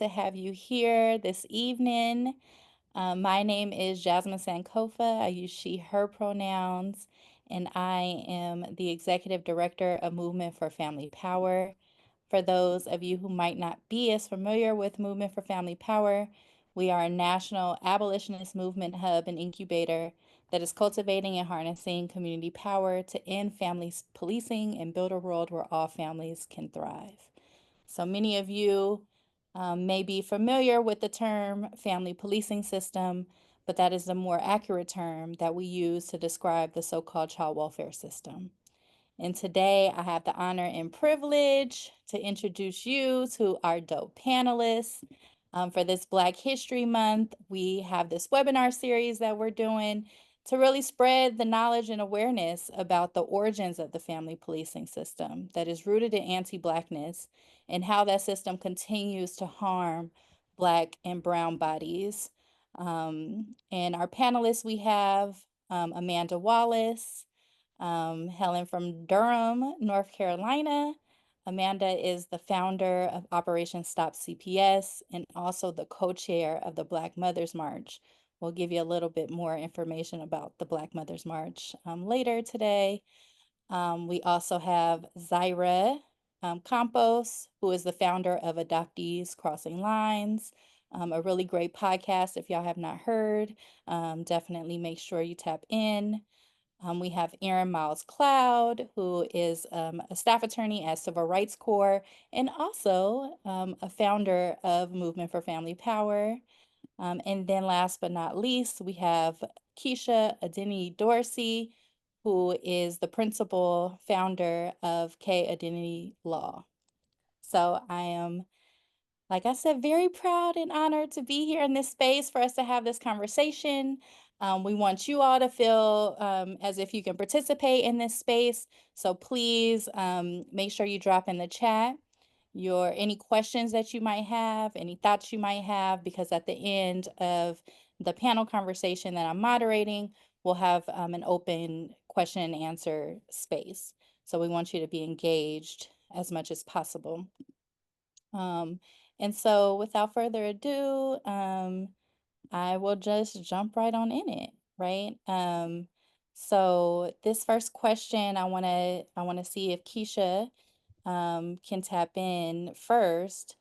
to have you here this evening. My name is Jasmine Sankofa. I use she, her pronouns, and I am the Executive Director of Movement for Family Power. For those of you who might not be as familiar with Movement for Family Power, we are a national abolitionist movement hub and incubator that is cultivating and harnessing community power to end family policing and build a world where all families can thrive. So many of you may be familiar with the term family policing system, but that is a more accurate term that we use to describe the so-called child welfare system. And today I have the honor and privilege to introduce you to our dope panelists. For this Black History Month, we have this webinar series that we're doing to really spread the knowledge and awareness about the origins of the family policing system that is rooted in anti-Blackness and how that system continues to harm Black and brown bodies. And our panelists, we have Amanda Wallace, Helen from Durham, North Carolina. Amanda is the founder of Operation Stop CPS and also the co-chair of the Black Mothers March. We'll give you a little bit more information about the Black Mothers March later today. We also have Zaira Campos, who is the founder of Adoptees Crossing Lines, a really great podcast. If y'all have not heard, definitely make sure you tap in. We have Erin Miles Cloud, who is a staff attorney at Civil Rights Corps and also a founder of Movement for Family Power. And then last but not least, we have Adeniyi-Dorsey, who is the principal founder of K.Adeniyi Law. So I am, like I said, very proud and honored to be here in this space for us to have this conversation. We want you all to feel as if you can participate in this space. So please make sure you drop in the chat any questions that you might have, any thoughts you might have, because at the end of the panel conversation that I'm moderating, we'll have an open question and answer space. So we want you to be engaged as much as possible. And so without further ado, I will just jump right on in it, right? So this first question, I wanna see if Keshia can tap in first.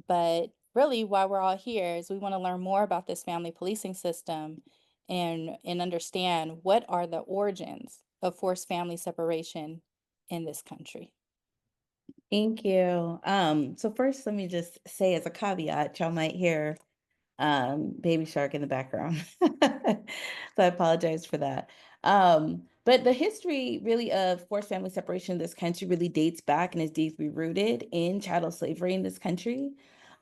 But really, why we're all here is we want to learn more about this family policing system and understand what are the origins of forced family separation in this country. Thank you. So first, let me just say as a caveat, y'all might hear Baby Shark in the background. So I apologize for that. But the history really of forced family separation in this country really dates back and is deeply rooted in chattel slavery in this country.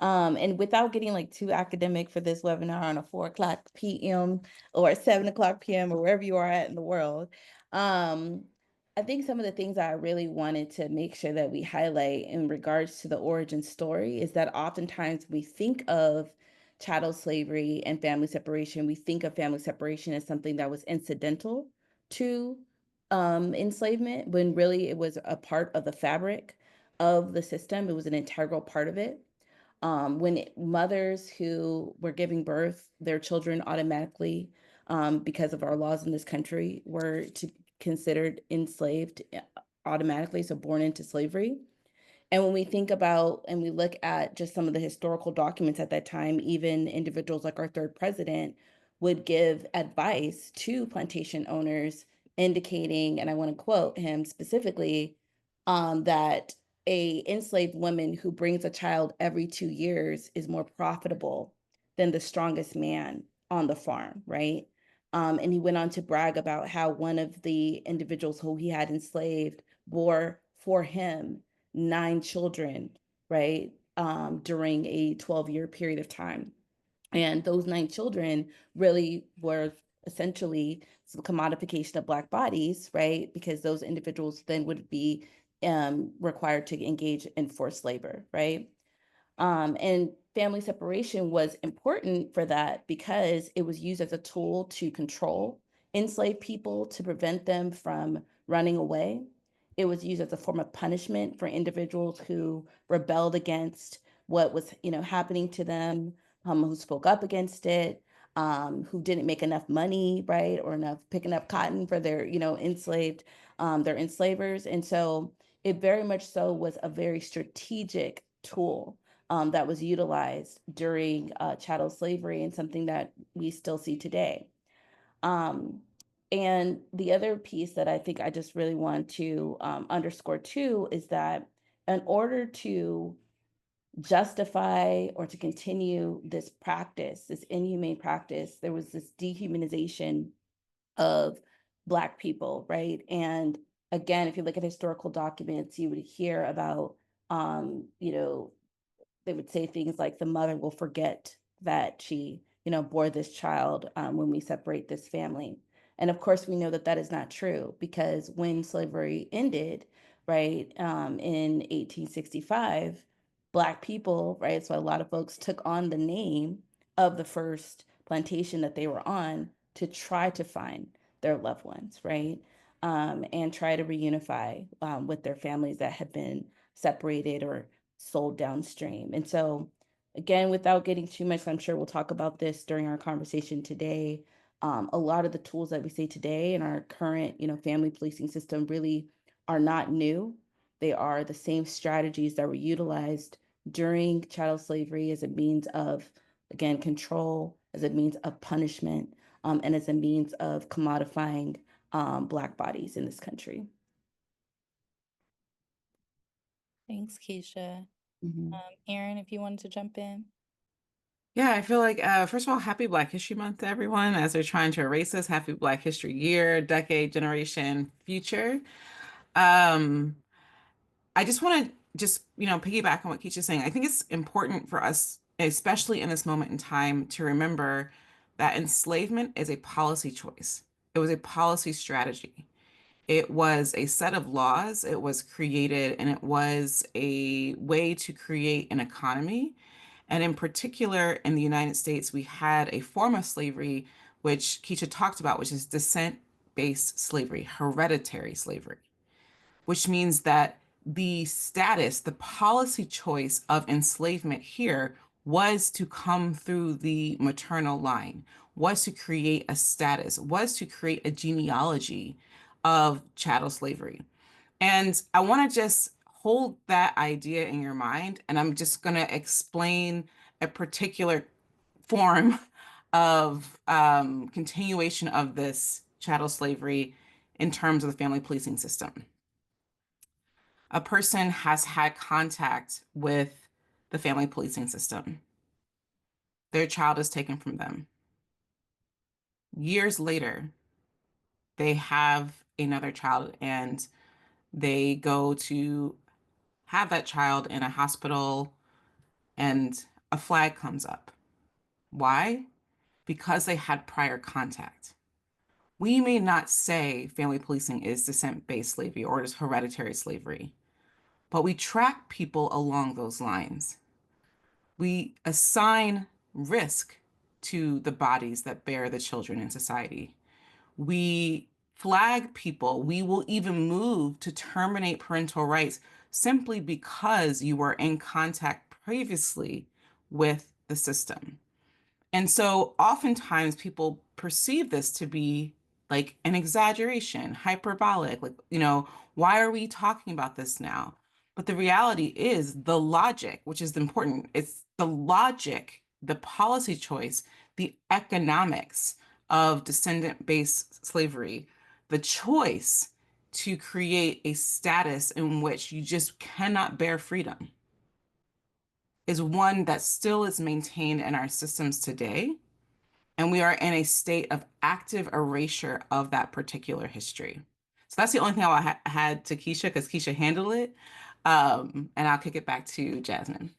And without getting like too academic for this webinar on a 4:00 p.m. or 7:00 p.m. or wherever you are at in the world, I think some of the things I really wanted to make sure that we highlight in regards to the origin story is that oftentimes we think of chattel slavery and family separation, we think of family separation as something that was incidental to enslavement, when really it was a part of the fabric of the system. It was an integral part of it. Mothers who were giving birth, their children automatically, because of our laws in this country, were to considered enslaved automatically, so born into slavery. And when we think about and we look at just some of the historical documents at that time, even individuals like our third president would give advice to plantation owners, indicating, and I want to quote him specifically, that a enslaved woman who brings a child every 2 years is more profitable than the strongest man on the farm, right? And he went on to brag about how one of the individuals who he had enslaved bore for him 9 children, right? During a 12-year period of time. And those 9 children really were essentially some commodification of Black bodies, right? Because those individuals then would be required to engage in forced labor, right? And family separation was important for that because it was used as a tool to control enslaved people, to prevent them from running away. It was used as a form of punishment for individuals who rebelled against what was, happening to them, who spoke up against it, who didn't make enough money, right, or enough picking up cotton for their, their enslavers. And so it very much so was a very strategic tool that was utilized during chattel slavery, and something that we still see today. Um, and the other piece that I think I just really want to underscore too is that in order to justify or to continue this practice, this inhumane practice, there was this dehumanization of Black people, right? And again, if you look at historical documents, you would hear about, you know, they would say things like the mother will forget that she, bore this child when we separate this family. And of course, we know that that is not true, because when slavery ended, right, in 1865, Black people, right, so a lot of folks took on the name of the first plantation that they were on to try to find their loved ones, right, and try to reunify with their families that had been separated or sold downstream. And so, again, without getting too much, I'm sure we'll talk about this during our conversation today. A lot of the tools that we see today in our current, family policing system really are not new. They are the same strategies that were utilized during chattel slavery as a means of, again, control, as a means of punishment, and as a means of commodifying Black bodies in this country. Thanks, Keisha. Mhm. Erin, if you wanted to jump in. Yeah, I feel like, first of all, happy Black History Month to everyone as they're trying to erase us. Happy Black History Year, decade, generation, future. Um, I just want to piggyback on what Keisha's saying. I think it's important for us, especially in this moment in time, to remember that enslavement is a policy choice. It was a policy strategy. It was a set of laws. It was created, and it was a way to create an economy. And in particular, in the United States, we had a form of slavery, which Keisha talked about, which is descent-based slavery, hereditary slavery, which means that the status, the policy choice of enslavement here was to come through the maternal line, was to create a status, was to create a genealogy of chattel slavery. And I want to just hold that idea in your mind, and I'm just going to explain a particular form of continuation of this chattel slavery in terms of the family policing system. A person has had contact with the family policing system. Their child is taken from them. Years later, they have another child and they go to have that child in a hospital and a flag comes up. Why? Because they had prior contact. We may not say family policing is descent-based slavery or is hereditary slavery, but we track people along those lines. We assign risk to the bodies that bear the children in society. We flag people. We will even move to terminate parental rights simply because you were in contact previously with the system. And so oftentimes people perceive this to be like an exaggeration, hyperbolic, like, why are we talking about this now? But the reality is the logic, which is important. It's the logic, the policy choice, the economics of descendant-based slavery, the choice to create a status in which you just cannot bear freedom is one that still is maintained in our systems today. And we are in a state of active erasure of that particular history. So that's the only thing I had to Keshia, because Keshia handled it. And I'll kick it back to Jasmine.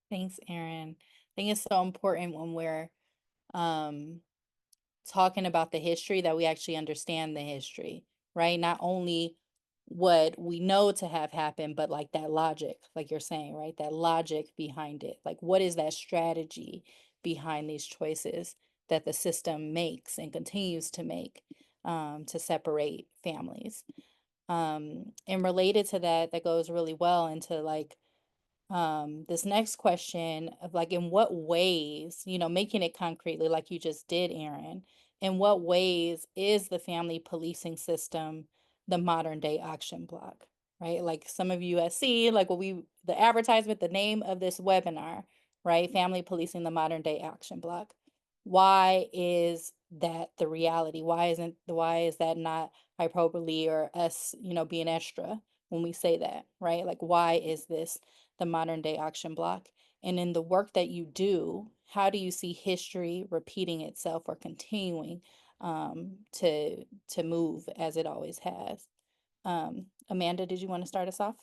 Thanks, Erin. I think it's so important when we're um, talking about the history that we actually understand the history, right? Not only what we know to have happened, but like that logic, like you're saying, right? That logic behind it. Like, what is that strategy behind these choices that the system makes and continues to make to separate families? And related to that, that goes really well into like This next question of like, in what ways, making it concretely like you just did, Erin, in what ways is the family policing system the modern day auction block, right? Like some of you have seen, like the advertisement, the name of this webinar, right? Family policing the modern day auction block. Why is that the reality? Why is that not hyperbole or us, being extra when we say that, right? Like, why is this the modern day auction block? And in the work that you do, how do you see history repeating itself or continuing to move as it always has? Amanda, did you want to start us off?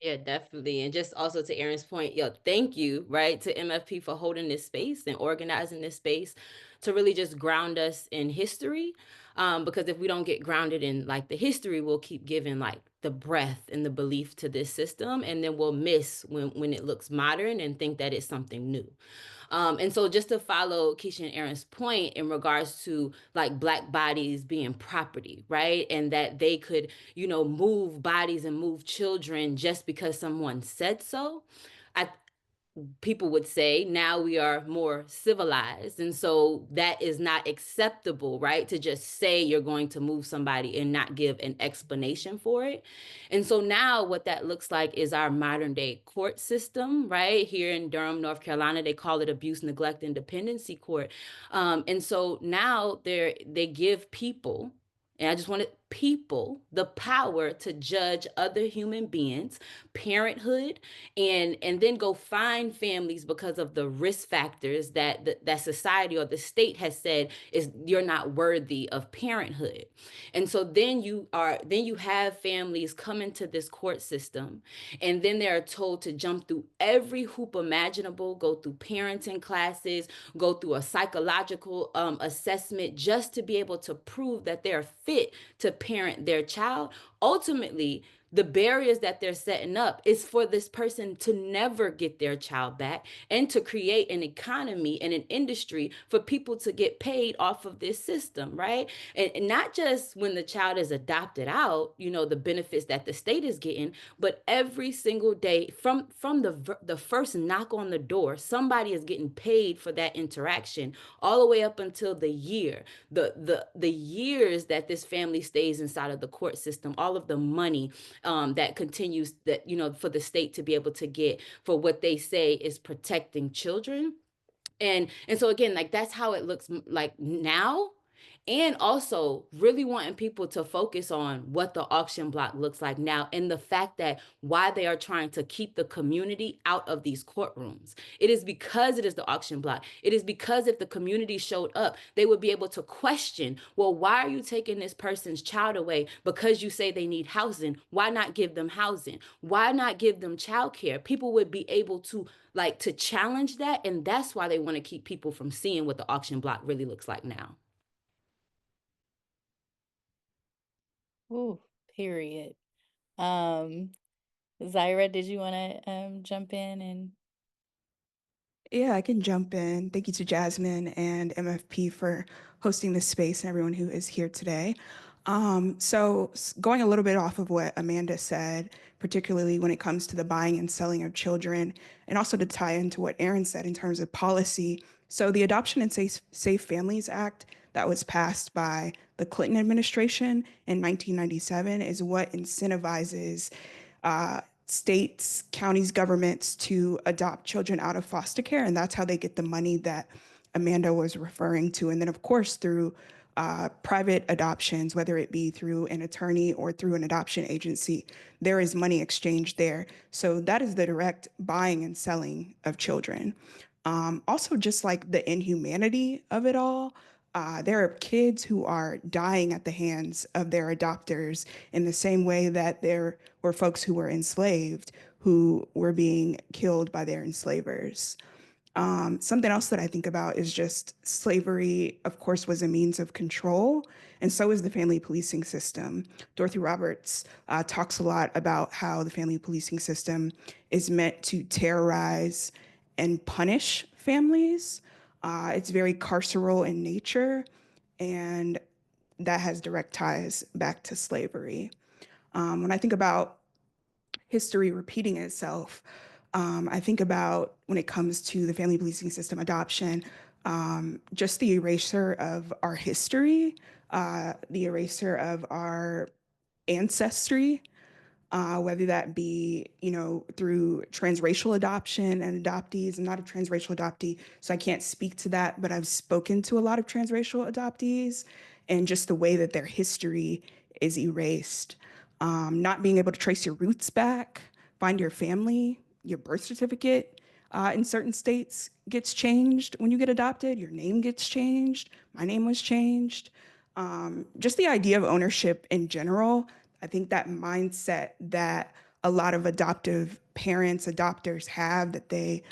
Yeah, definitely. And just also to Erin's point, yo, thank you, right, to MFP for holding this space and organizing this space to really just ground us in history. Because if we don't get grounded in like the history, we'll keep giving like the breath and the belief to this system, and then we'll miss when it looks modern and think that it's something new. And so just to follow Keshia and Erin's point in regards to like Black bodies being property, right? And that they could, move bodies and move children just because someone said so. I People would say now we are more civilized, and so that is not acceptable, right, to just say you're going to move somebody and not give an explanation for it. And so now what that looks like is our modern day court system, right? Here in Durham, North Carolina, they call it abuse, neglect, and dependency court. And so now they give people, and I just wanted people the power to judge other human beings, parenthood, and then go find families because of the risk factors that society or the state has said is you're not worthy of parenthood. And so then you have families come into this court system, and then they are told to jump through every hoop imaginable, go through parenting classes, go through a psychological assessment just to be able to prove that they're fit to parent their child. Ultimately, the barriers that they're setting up is for this person to never get their child back, and to create an economy and an industry for people to get paid off of this system, right? And not just when the child is adopted out, the benefits that the state is getting, but every single day from the first knock on the door, somebody is getting paid for that interaction, all the way up until the year, the years that this family stays inside of the court system, all of the money that continues, that for the state to be able to get for what they say is protecting children. And so again, like that's how it looks like now. And also really wanting people to focus on what the auction block looks like now, and the fact that why they are trying to keep the community out of these courtrooms. It is because it is the auction block. It is because if the community showed up, they would be able to question, well, why are you taking this person's child away? Because you say they need housing. Why not give them housing? Why not give them childcare? People would be able to to challenge that. And that's why they want to keep people from seeing what the auction block really looks like now. Ooh, period. Um, Zaira, did you want to jump in and Yeah, I can jump in. Thank you to Jasmine and MFP for hosting this space and everyone who is here today. Going a little bit off of what Amanda said, particularly when it comes to the buying and selling of children, and also to tie into what Erin said in terms of policy. So the Adoption and Safe Families Act that was passed by the Clinton administration in 1997 is what incentivizes states, counties, governments to adopt children out of foster care. And that's how they get the money that Amanda was referring to. And then, of course, through private adoptions, whether it be through an attorney or through an adoption agency, there is money exchanged there. So that is the direct buying and selling of children. Also, just like the inhumanity of it all, there are kids who are dying at the hands of their adopters in the same way that there were folks who were enslaved who were being killed by their enslavers. Something else that I think about is just slavery, of course, was a means of control, and so is the family policing system. Dorothy Roberts talks a lot about how the family policing system is meant to terrorize and punish families. It's very carceral in nature, and that has direct ties back to slavery. When I think about history repeating itself. I think about when it comes to the family policing system, adoption, just the erasure of our history, the erasure of our ancestry, whether that be, through transracial adoption and adoptees. I'm not a transracial adoptee, so I can't speak to that, but I've spoken to a lot of transracial adoptees and just the way that their history is erased. Not being able to trace your roots back, find your family, your birth certificate in certain states gets changed when you get adopted, your name gets changed. My name was changed. Just the idea of ownership in general, I think that mindset that a lot of adoptive parents, adopters have, that they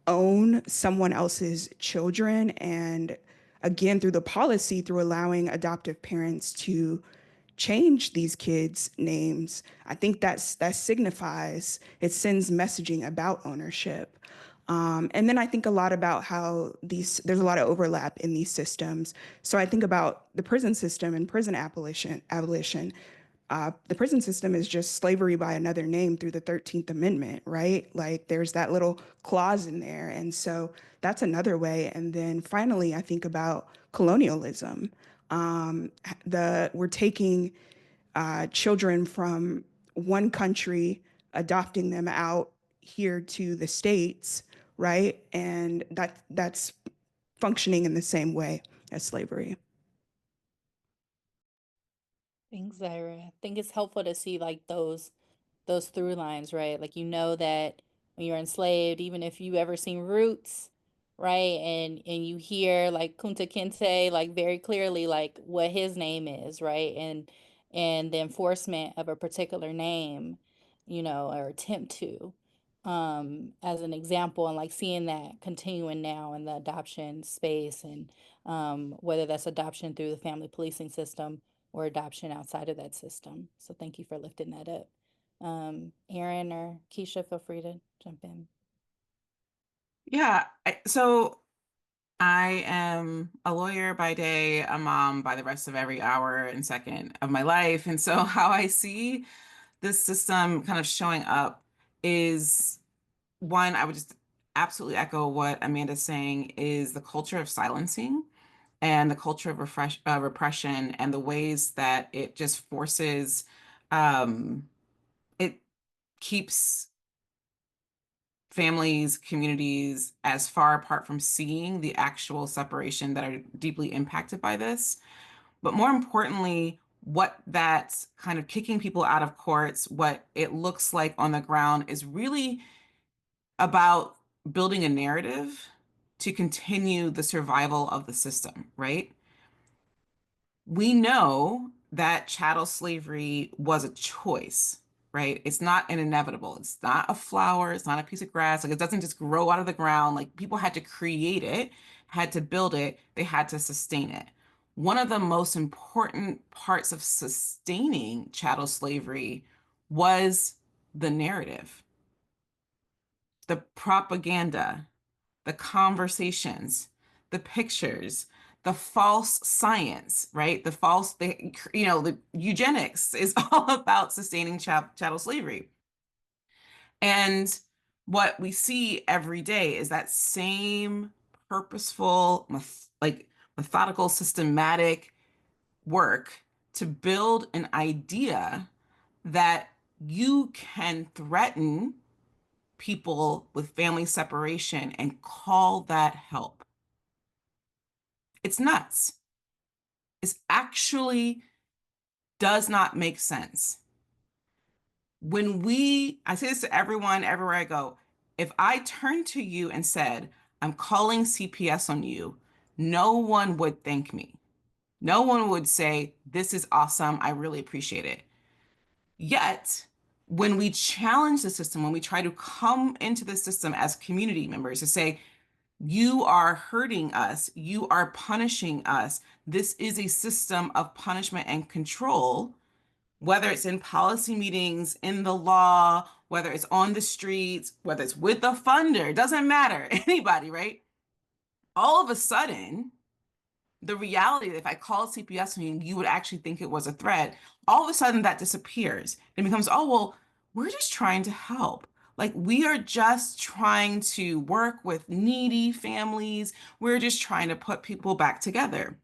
own someone else's children. And again, through the policy, through allowing adoptive parents to change these kids' names, I think that signifies, it sends messaging about ownership. And then I think a lot about how there's a lot of overlap in these systems. So I think about the prison system and prison abolition. The prison system is just slavery by another name through the 13th Amendment, right? Like there's that little clause in there. And so that's another way. And then finally, I think about colonialism. We're taking children from one country, adopting them out here to the States, right? And that's functioning in the same way as slavery. Thanks, Zaira. I think it's helpful to see like those through lines, right? Like you know that when you're enslaved, even if you ever seen Roots, right? And you hear like Kunta Kinte like very clearly like what his name is, right? And the enforcement of a particular name, or attempt to, as an example, and like seeing that continuing now in the adoption space, and whether that's adoption through the family policing system or adoption outside of that system. So thank you for lifting that up. Erin or Keshia, feel free to jump in. Yeah, so I am a lawyer by day, a mom by the rest of every hour and second of my life. And so how I see this system kind of showing up is one, I would just absolutely echo what Amanda's saying, is the culture of silencing and the culture of repression and the ways that it just forces, it keeps families, communities as far apart from seeing the actual separation that are deeply impacted by this. But more importantly, what that's kind of kicking people out of courts, what it looks like on the ground is really about building a narrative to continue the survival of the system, right? We know that chattel slavery was a choice, right? It's not an inevitable. It's not a flower. It's not a piece of grass. Like it doesn't just grow out of the ground. Like people had to create it, had to build it, they had to sustain it. One of the most important parts of sustaining chattel slavery was the narrative, the propaganda, the conversations, the pictures, the false science, right? The eugenics is all about sustaining chattel slavery. And what we see every day is that same purposeful, methodical, systematic work to build an idea that you can threaten people with family separation and call that help. It's nuts. It actually does not make sense. I say this to everyone, everywhere I go, if I turned to you and said, I'm calling CPS on you, no one would thank me. No one would say, this is awesome. I really appreciate it. Yet, when we challenge the system, when we try to come into the system as community members to say, you are hurting us, you are punishing us, this is a system of punishment and control, whether it's in policy meetings, in the law, whether it's on the streets, whether it's with a funder, doesn't matter, anybody, right? All of a sudden, the reality that if I called CPS on you, you would actually think it was a threat, all of a sudden that disappears. It becomes, oh, well, we're just trying to help. Like, we are just trying to work with needy families. We're just trying to put people back together.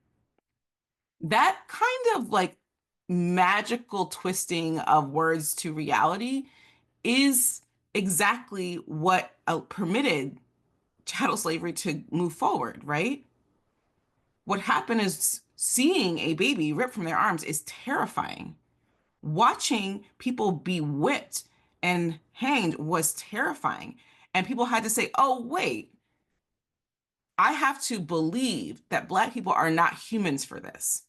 That kind of like magical twisting of words to reality is exactly what permitted chattel slavery to move forward, right? What happened is seeing a baby ripped from their arms is terrifying. Watching people be whipped and hanged was terrifying. And people had to say, oh, wait, I have to believe that Black people are not humans for this.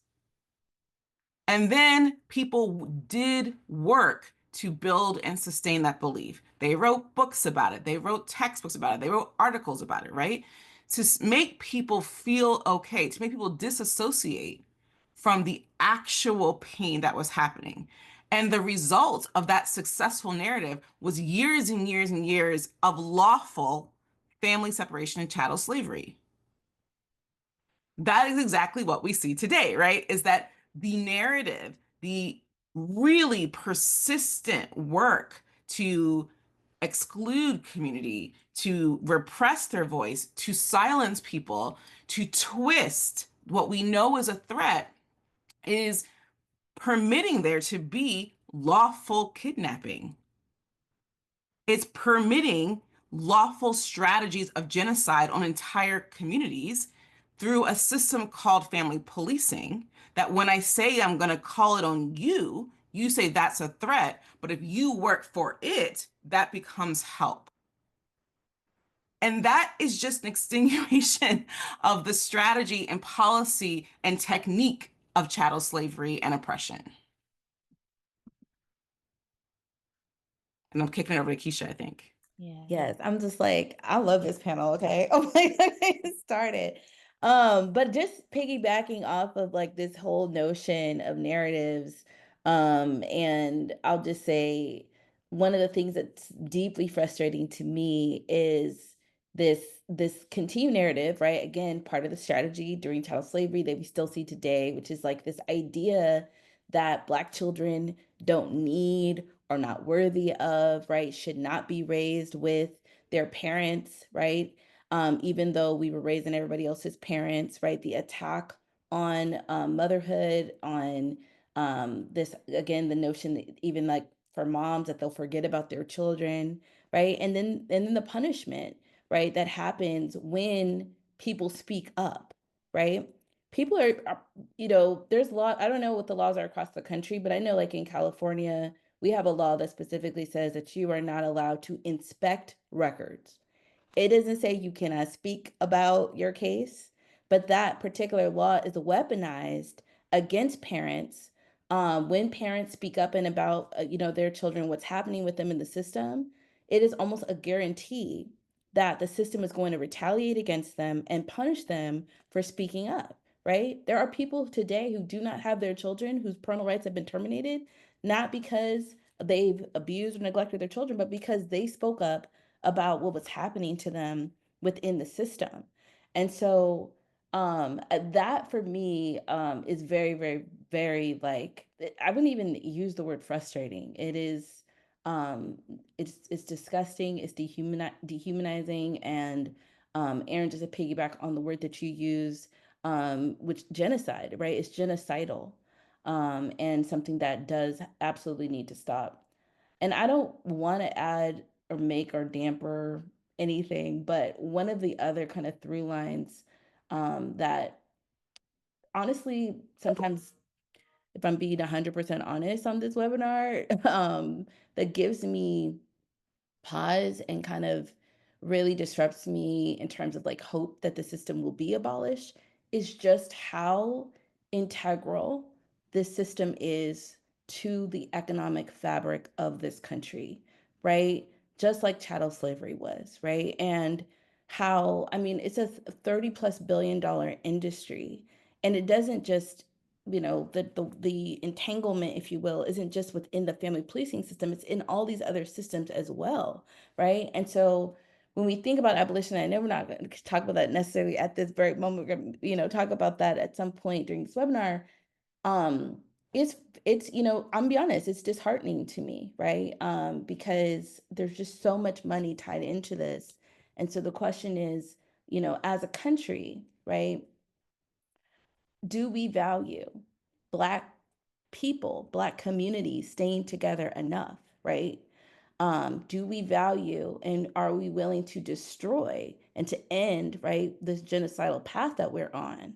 And then people did work to build and sustain that belief. They wrote books about it. They wrote textbooks about it. They wrote articles about it, right? To make people feel okay, to make people disassociate from the actual pain that was happening. And the result of that successful narrative was years and years and years of lawful family separation and chattel slavery. That is exactly what we see today, right? Is that the narrative, the really persistent work to exclude community, to repress their voice, to silence people, to twist what we know is a threat, is permitting there to be lawful kidnapping. It's permitting lawful strategies of genocide on entire communities through a system called family policing. That when I say I'm going to call it on you, you say that's a threat. But if you work for it, that becomes help. And that is just an extenuation of the strategy and policy and technique of chattel slavery and oppression. And I'm kicking it over to Keshia, I think. Yeah. Yes, I'm just like, I love this panel, okay? I'm like, let me get started. But just piggybacking off of like this whole notion of narratives, and I'll just say one of the things that's deeply frustrating to me is this continued narrative, right? Again, part of the strategy during chattel slavery that we still see today, which is like this idea that Black children don't need, are not worthy of, right? Should not be raised with their parents, right? Even though we were raising everybody else's parents, right? The attack on motherhood, on this, again, the notion that even like for moms that they'll forget about their children, right? And then the punishment, right? That happens when people speak up, right? People are, there's law. I don't know what the laws are across the country, but I know like in California, we have a law that specifically says that you are not allowed to inspect records. It doesn't say you cannot speak about your case, but that particular law is weaponized against parents when parents speak up and about their children, what's happening with them in the system. It is almost a guarantee that the system is going to retaliate against them and punish them for speaking up. Right? There are people today who do not have their children whose parental rights have been terminated, not because they've abused or neglected their children, but because they spoke up about what was happening to them within the system. And so that for me is very, very, very like, I wouldn't even use the word frustrating. It is, it's disgusting, it's dehumanizing. And Erin, just to piggyback on the word that you use, which genocide, right? It's genocidal, and something that does absolutely need to stop. And I don't want to add or make or damper anything, but one of the other kind of through lines that honestly, sometimes if I'm being 100% honest on this webinar, that gives me pause and kind of really disrupts me in terms of like hope that the system will be abolished is just how integral this system is to the economic fabric of this country, right? Just like chattel slavery was, right? And how, I mean, it's a $30+ billion industry, and it doesn't just the entanglement, if you will, isn't just within the family policing system, it's in all these other systems as well, right? And so when we think about abolition, I know we're not going to talk about that necessarily at this very moment. We're going to, talk about that at some point during this webinar. it's I'm be honest, it's disheartening to me, right? Because there's just so much money tied into this. And so the question is, as a country, right, do we value Black people, Black communities staying together enough, right? Do we value and are we willing to destroy and to end, right, this genocidal path that we're on,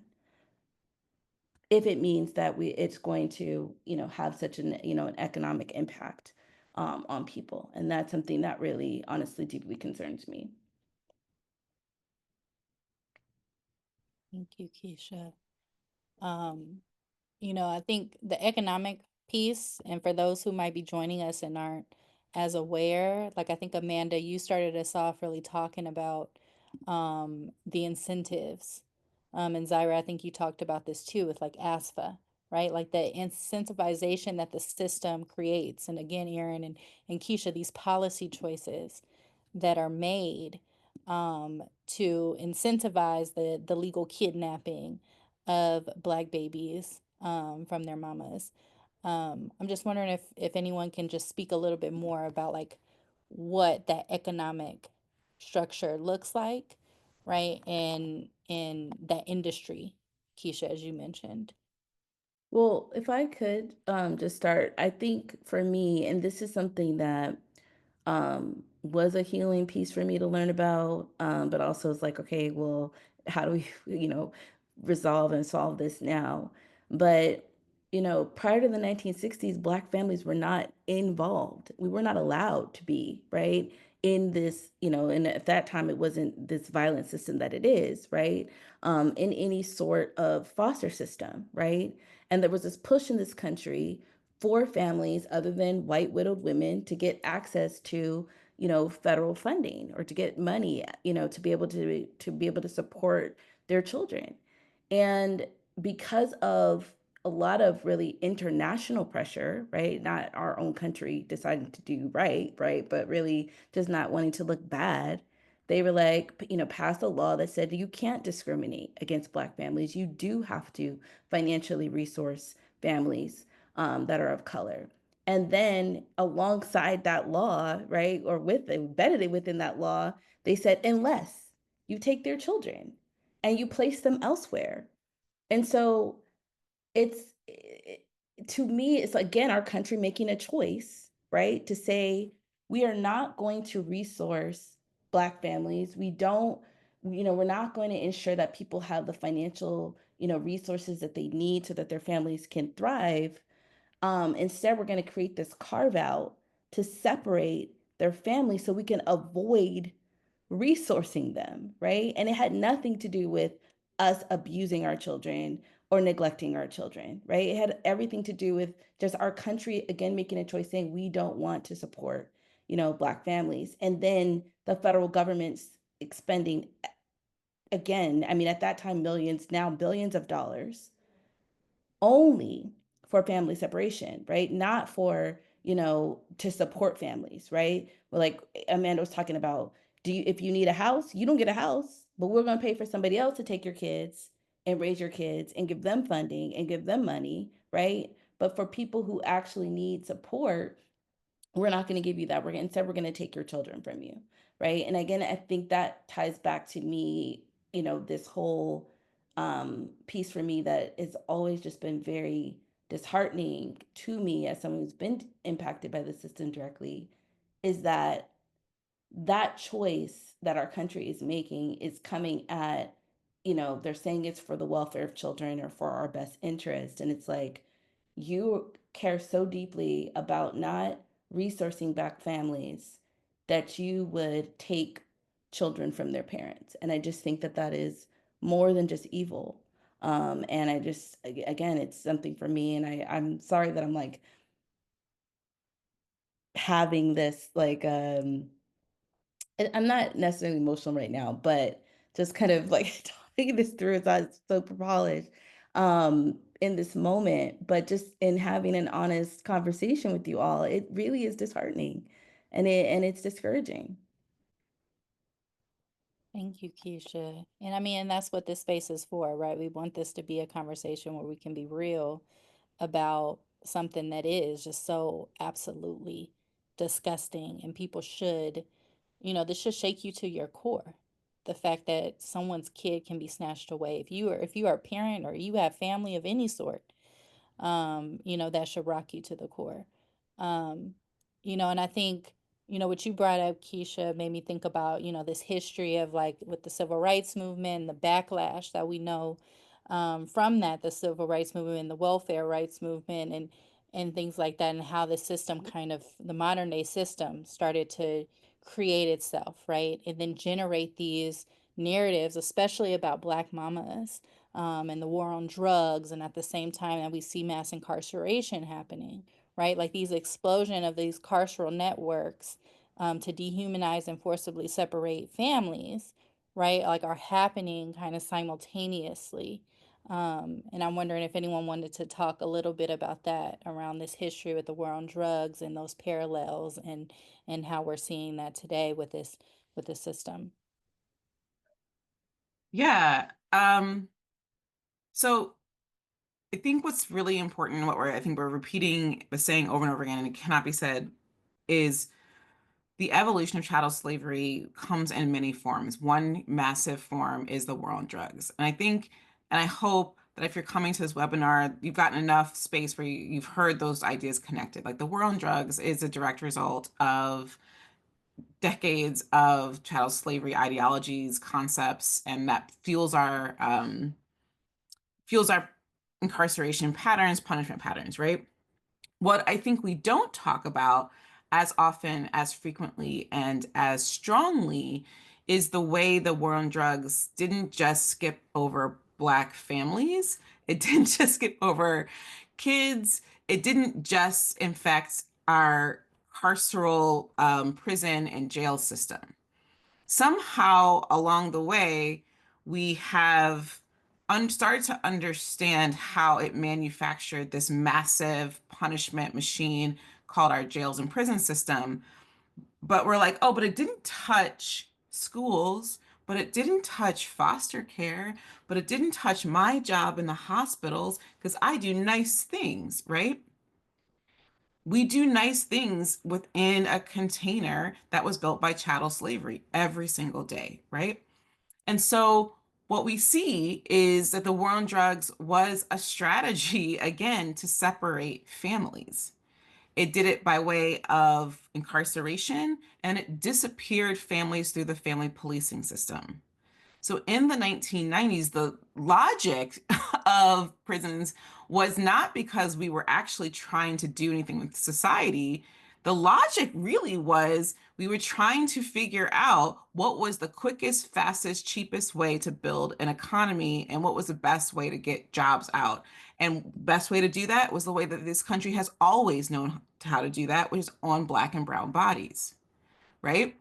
if it means that it's going to, have such an economic impact on people? And that's something that really, honestly, deeply concerns me. Thank you, Keshia. Um, I think the economic piece, and for those who might be joining us and aren't as aware, like I think Amanda, you started us off really talking about the incentives. And Zaira, I think you talked about this too with like ASFA, right? Like the incentivization that the system creates. And again, Erin and Keshia, these policy choices that are made to incentivize the legal kidnapping of Black babies from their mamas. I'm just wondering if anyone can just speak a little bit more about like what that economic structure looks like, right? And in that industry, Keshia, as you mentioned. Well, if I could just start, I think for me, and this is something that was a healing piece for me to learn about, but also it's like, okay, well, how do we, resolve and solve this now? But, prior to the 1960s, Black families were not involved. We were not allowed to be, right? In this, and at that time, it wasn't this violent system that it is, right? In any sort of foster system, right? And there was this push in this country for families other than white widowed women to get access to, federal funding or to get money, to be able to support their children. And because of a lot of really international pressure, right? Not our own country deciding to do right, but really just not wanting to look bad. They were like, passed a law that said you can't discriminate against Black families. You do have to financially resource families that are of color. And then alongside that law, right, or embedded it within that law, they said, unless you take their children and you place them elsewhere. And so to me, it's again our country making a choice, right, to say we are not going to resource Black families. We don't, we're not going to ensure that people have the financial, resources that they need so that their families can thrive. Instead, we're going to create this carve out to separate their families so we can avoid resourcing them, right? And it had nothing to do with us abusing our children or neglecting our children, right? It had everything to do with just our country, again, making a choice saying we don't want to support, Black families. And then the federal government's expending, again, I mean, at that time, millions, now billions of dollars only for family separation, right? Not for, to support families, right? Well, like Amanda was talking about, if you need a house, you don't get a house, but we're going to pay for somebody else to take your kids and raise your kids and give them funding and give them money, right? But for people who actually need support, we're not going to give you that. Instead we're going to take your children from you, right? And again, I think that ties back to me, this whole piece for me that has always just been very disheartening to me as someone who's been impacted by the system directly, is that choice that our country is making is coming at, they're saying it's for the welfare of children or for our best interest. And it's like, you care so deeply about not resourcing Black families that you would take children from their parents. And I just think that that is more than just evil. And I just, again, it's something for me. And I'm sorry that I'm like having this like, I'm not necessarily emotional right now, but just kind of like talking this through as I was so polished in this moment, but just in having an honest conversation with you all, it really is disheartening and it's discouraging. Thank you, Keshia. And I mean, and that's what this space is for, right? We want this to be a conversation where we can be real about something that is just so absolutely disgusting, and people should, this should shake you to your core. The fact that someone's kid can be snatched away. If you are a parent or you have family of any sort, that should rock you to the core. Um, and I think, what you brought up, Keshia, made me think about, this history of like with the civil rights movement, the backlash that we know from that, the civil rights movement and the welfare rights movement and things like that, and how the system the modern day system started to create itself, right? And then generate these narratives, especially about Black mamas, and the war on drugs, and at the same time that we see mass incarceration happening, right? Like these explosion of these carceral networks to dehumanize and forcibly separate families, right? Like are happening kind of simultaneously. And I'm wondering if anyone wanted to talk a little bit about that around this history with the war on drugs and those parallels and how we're seeing that today with this system. Yeah. So I think what's really important, I think we're repeating the saying over and over again, and it cannot be said, is the evolution of chattel slavery comes in many forms. One massive form is the war on drugs. And I think, and I hope that if you're coming to this webinar, you've gotten enough space where you've heard those ideas connected. Like the war on drugs is a direct result of decades of chattel slavery ideologies, concepts, and that fuels our incarceration patterns, punishment patterns, right? What I think we don't talk about as often, as frequently, and as strongly is the way the war on drugs didn't just skip over Black families. It didn't just skip over kids. It didn't just infect our carceral prison and jail system. Somehow along the way, we have started to understand how it manufactured this massive punishment machine called our jails and prison system. But we're like, oh, but it didn't touch schools, but it didn't touch foster care, but it didn't touch my job in the hospitals because I do nice things, right? We do nice things within a container that was built by chattel slavery every single day, right? And so what we see is that the war on drugs was a strategy, again, to separate families. It did it by way of incarceration, and it disappeared families through the family policing system. So in the 1990s, the logic of prisons was not because we were actually trying to do anything with society. The logic really was we were trying to figure out what was the quickest, fastest, cheapest way to build an economy and what was the best way to get jobs out. And best way to do that was the way that this country has always known how to do that, which is on Black and brown bodies, right?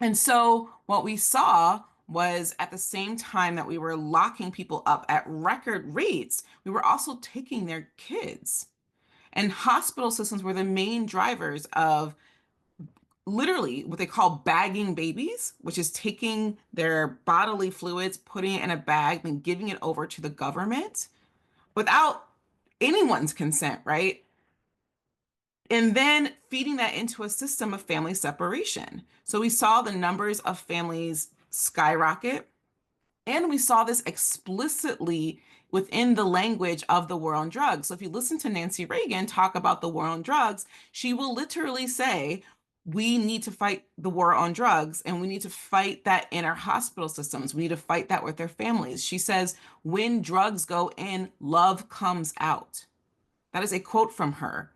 And so what we saw was at the same time that we were locking people up at record rates, we were also taking their kids. And hospital systems were the main drivers of literally what they call bagging babies, which is taking their bodily fluids, putting it in a bag, then giving it over to the government without anyone's consent, right? And then feeding that into a system of family separation. So we saw the numbers of families skyrocket, and we saw this explicitly within the language of the war on drugs. So if you listen to Nancy Reagan talk about the war on drugs, she will literally say, we need to fight the war on drugs, and we need to fight that in our hospital systems. We need to fight that with their families. She says, when drugs go in, love comes out. That is a quote from her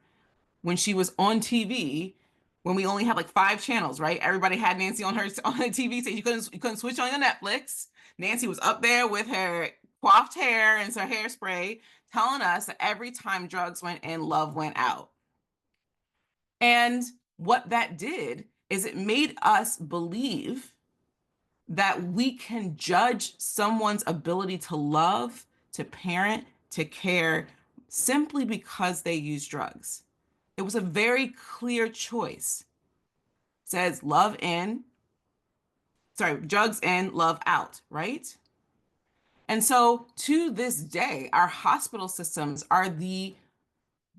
when she was on TV, when we only had like 5 channels, right? Everybody had Nancy on the TV, so you couldn't switch on your Netflix. Nancy was up there with her coiffed hair and her hairspray, telling us that every time drugs went in, love went out. And what that did is it made us believe that we can judge someone's ability to love, to parent, to care simply because they use drugs. It was a very clear choice. It says drugs in, love out, right? And so to this day, our hospital systems are the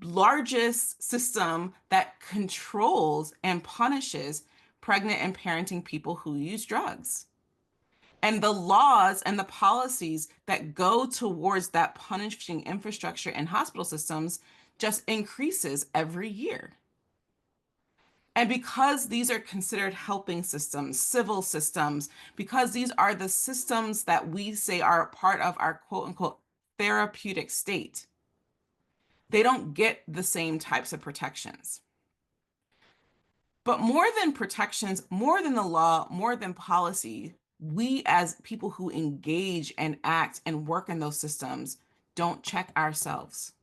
largest system that controls and punishes pregnant and parenting people who use drugs. And the laws and the policies that go towards that punishing infrastructure and hospital systems just increases every year. And because these are considered helping systems, civil systems, because these are the systems that we say are part of our quote unquote therapeutic state, they don't get the same types of protections. But more than protections, more than the law, more than policy, we as people who engage and act and work in those systems don't check ourselves.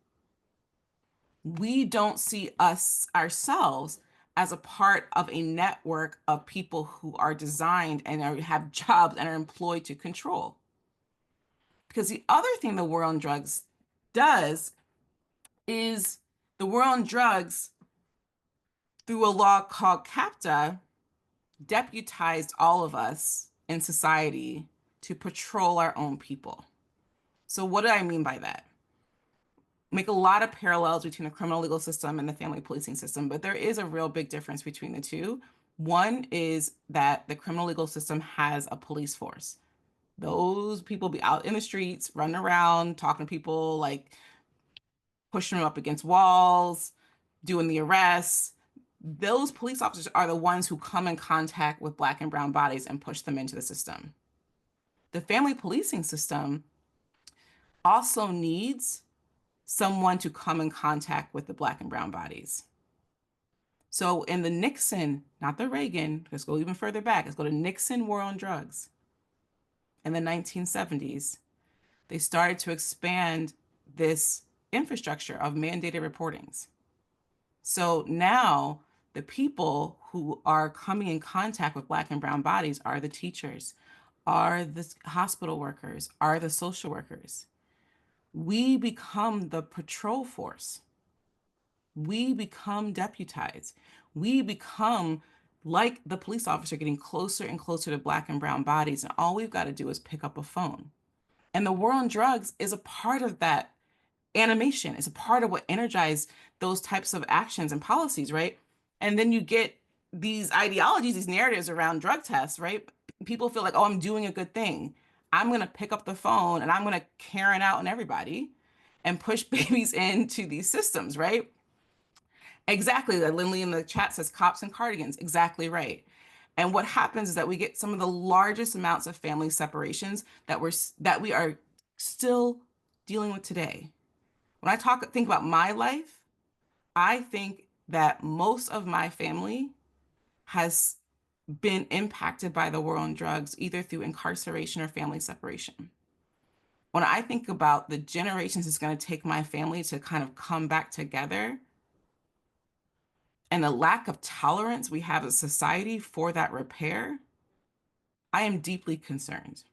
We don't see us ourselves as a part of a network of people who are designed and have jobs and are employed to control. Because the other thing the war on drugs does is the war on drugs, through a law called CAPTA, deputized all of us in society to patrol our own people. So what do I mean by that? Make a lot of parallels between the criminal legal system and the family policing system, but there is a real big difference between the two. One is that the criminal legal system has a police force. Those people be out in the streets, running around, talking to people, like pushing them up against walls, doing the arrests. Those police officers are the ones who come in contact with Black and brown bodies and push them into the system. The family policing system also needs someone to come in contact with the Black and brown bodies. So in the Nixon, not the Reagan, let's go even further back, let's go to Nixon war on drugs. In the 1970s, they started to expand this infrastructure of mandated reportings. So now the people who are coming in contact with Black and brown bodies are the teachers, are the hospital workers, are the social workers. We become the patrol force. We become deputized. We become like the police officer, getting closer and closer to Black and brown bodies. And all we've got to do is pick up a phone. And the war on drugs is a part of that animation. It's a part of what energized those types of actions and policies, right? And then you get these ideologies, these narratives around drug tests, right? People feel like, oh, I'm doing a good thing. I'm going to pick up the phone and I'm going to Karen out on everybody and push babies into these systems, right? Exactly. Lindley in the chat says cops and cardigans. Exactly right. And what happens is that we get some of the largest amounts of family separations that we are still dealing with today. When I think about my life, I think that most of my family has been impacted by the war on drugs, either through incarceration or family separation. When I think about the generations it's going to take my family to kind of come back together, and the lack of tolerance we have as a society for that repair, I am deeply concerned.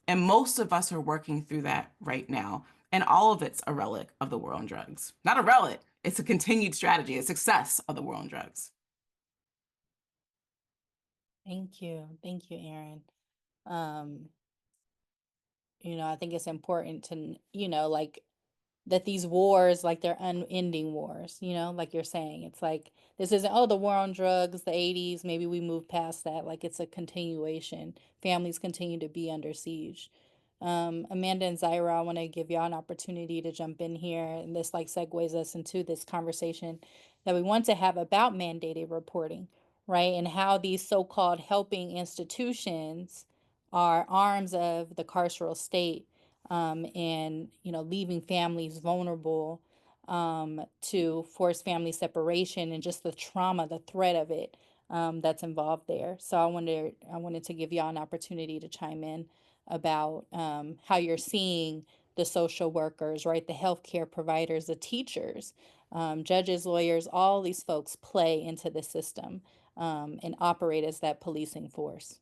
And most of us are working through that right now. And all of it's a relic of the war on drugs. Not a relic, it's a continued strategy, a success of the war on drugs. Thank you. Thank you, Erin. I think it's important to, like that these wars, like they're unending wars, like you're saying. It's like, this isn't, oh, the war on drugs, the 80s, maybe we moved past that. Like it's a continuation. Families continue to be under siege. Amanda and Zaira, I want to give y'all an opportunity to jump in here. And this like segues us into this conversation that we want to have about mandated reporting, right? And how these so-called helping institutions are arms of the carceral state, and leaving families vulnerable, to forced family separation and just the trauma, the threat of it, that's involved there. So I wanted to give y'all an opportunity to chime in about how you're seeing the social workers, right, the healthcare providers, the teachers, judges, lawyers, all these folks play into the system, and operate as that policing force.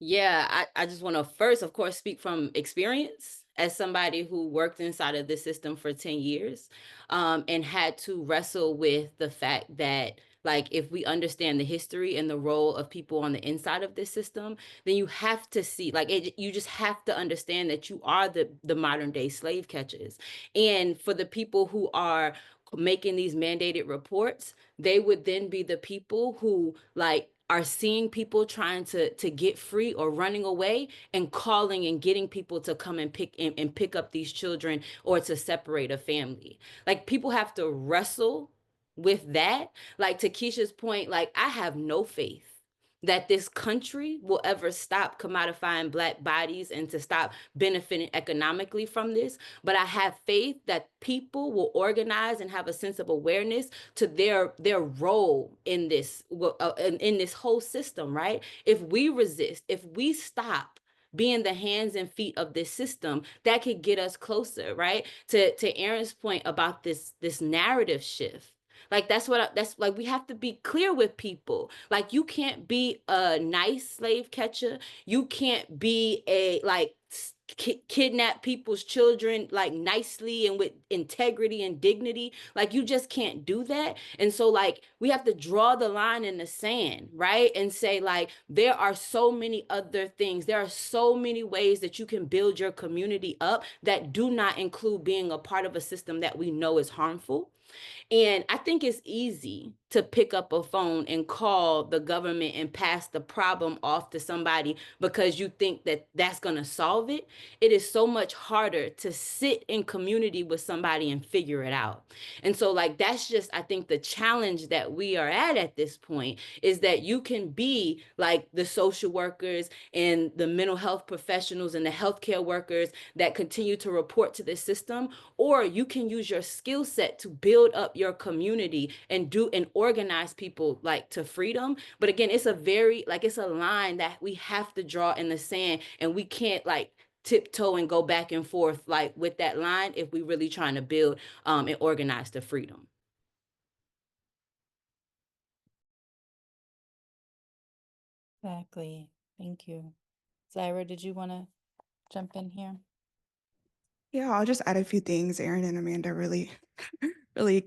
Yeah, I just want to first, of course, speak from experience as somebody who worked inside of the system for 10 years, and had to wrestle with the fact that like if we understand the history and the role of people on the inside of this system, then you have to see, like you just have to understand that you are the modern day slave catchers. And for the people who are making these mandated reports, they would then be the people who like are seeing people trying to get free or running away and calling and getting people to come and pick up these children or to separate a family. Like people have to wrestle with that. Like to Keshia's point, like I have no faith that this country will ever stop commodifying Black bodies and to stop benefiting economically from this. But I have faith that people will organize and have a sense of awareness to their role in this in this whole system, right? If we resist, if we stop being the hands and feet of this system, that could get us closer, right? To Erin's point about this narrative shift. Like that's like we have to be clear with people. Like you can't be a nice slave catcher. You can't be a like kidnap people's children like nicely and with integrity and dignity. Like you just can't do that. And so like we have to draw the line in the sand, right? And say like there are so many other things. There are so many ways that you can build your community up that do not include being a part of a system that we know is harmful. And I think it's easy to pick up a phone and call the government and pass the problem off to somebody because you think that that's going to solve it. It is so much harder to sit in community with somebody and figure it out. And so like that's just I think the challenge that we are at this point is that you can be like the social workers and the mental health professionals and the healthcare workers that continue to report to this system, or you can use your skill set to build up your community and organize people like to freedom. But again, it's a line that we have to draw in the sand, and we can't like tiptoe and go back and forth like with that line if we really trying to build and organize the freedom. Exactly. Thank you. Zaira, did you want to jump in here? Yeah, I'll just add a few things. Erin and Amanda really, really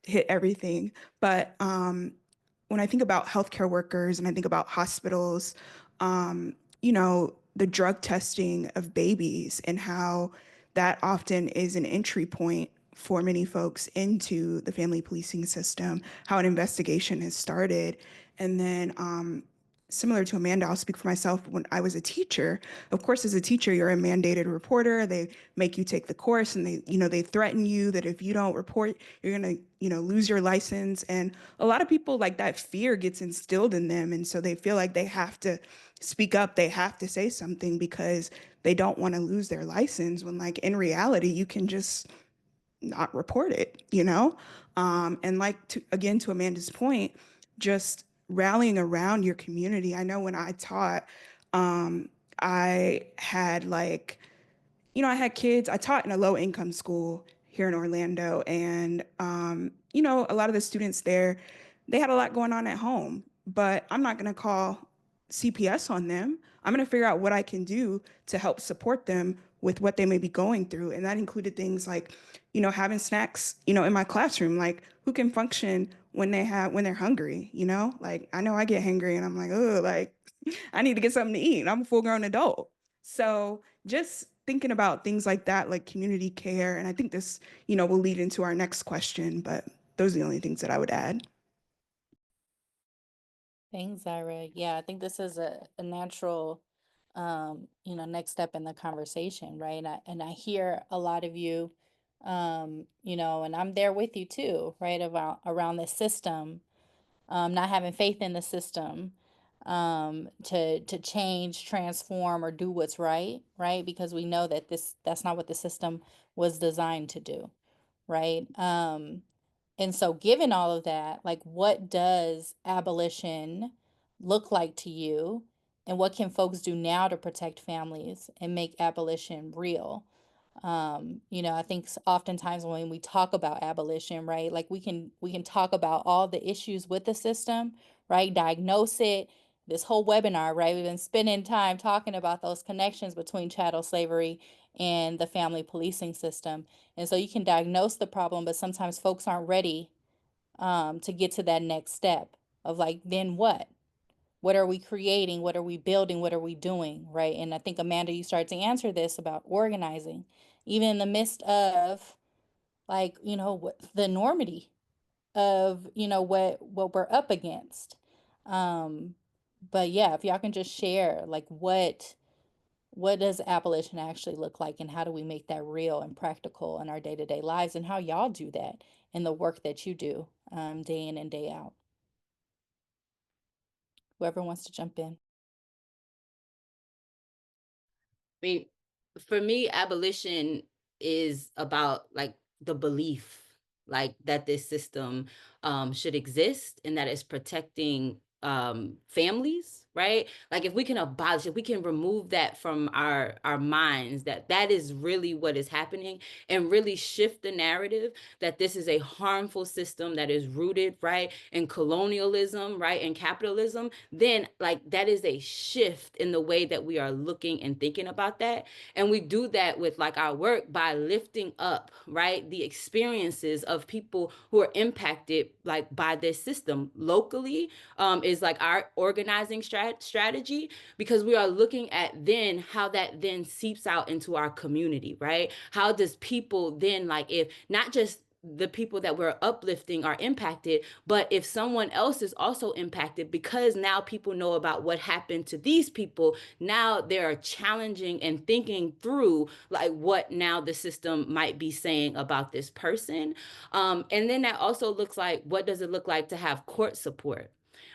hit everything. But when I think about healthcare workers and I think about hospitals, the drug testing of babies and how that often is an entry point for many folks into the family policing system, how an investigation has started. And then similar to Amanda, I'll speak for myself. When I was a teacher, of course, as a teacher, you're a mandated reporter. They make you take the course, and they threaten you that if you don't report, you're gonna, lose your license. And a lot of people, like, that fear gets instilled in them, and so they feel like they have to speak up, they have to say something because they don't want to lose their license. When, like, in reality, you can just not report it. And like to Amanda's point, just rallying around your community. I know when I taught, I had like, I had kids. I taught in a low income school here in Orlando, and a lot of the students there, they had a lot going on at home. But I'm not going to call CPS on them. I'm going to figure out what I can do to help support them with what they may be going through, and that included things like, having snacks, in my classroom. Like, who can function when they're hungry? Like, I know I get hungry, and I'm like, oh, like, I need to get something to eat. I'm a full grown adult. So just thinking about things like that, like community care. And I think this, will lead into our next question, but those are the only things that I would add. Thanks, Zaira. Yeah, I think this is a natural, next step in the conversation, right? And I hear a lot of you, and I'm there with you too, right? Around this system, not having faith in the system, to change, transform, or do what's right, right? Because we know that that's not what the system was designed to do, right? And so, given all of that, like, what does abolition look like to you? And what can folks do now to protect families and make abolition real? I think oftentimes when we talk about abolition, right, like we can talk about all the issues with the system, right? Diagnose it. This whole webinar, right? We've been spending time talking about those connections between chattel slavery and the family policing system. And so you can diagnose the problem, but sometimes folks aren't ready to get to that next step of like, then what? What are we creating? What are we building? What are we doing? Right. And I think, Amanda, you started to answer this about organizing, even in the midst of like, what the enormity of, what we're up against. But yeah, if y'all can just share like what does abolition actually look like, and how do we make that real and practical in our day-to-day lives, and how y'all do that in the work that you do, day in and day out. Whoever wants to jump in. I mean, for me, abolition is about like the belief, like that this system should exist and that it's protecting families, right? Like if we can abolish, if we can remove that from our minds, that is really what is happening, and really shift the narrative that this is a harmful system that is rooted, right, in colonialism, right, and capitalism, then like that is a shift in the way that we are looking and thinking about that. And we do that with like our work by lifting up, right, the experiences of people who are impacted like by this system locally, is like our organizing strategy, because we are looking at then how that then seeps out into our community, right? How does people then, like, if not just the people that we're uplifting are impacted, but if someone else is also impacted, because now people know about what happened to these people, now they're challenging and thinking through like what now the system might be saying about this person. And then that also looks like, what does it look like to have court support,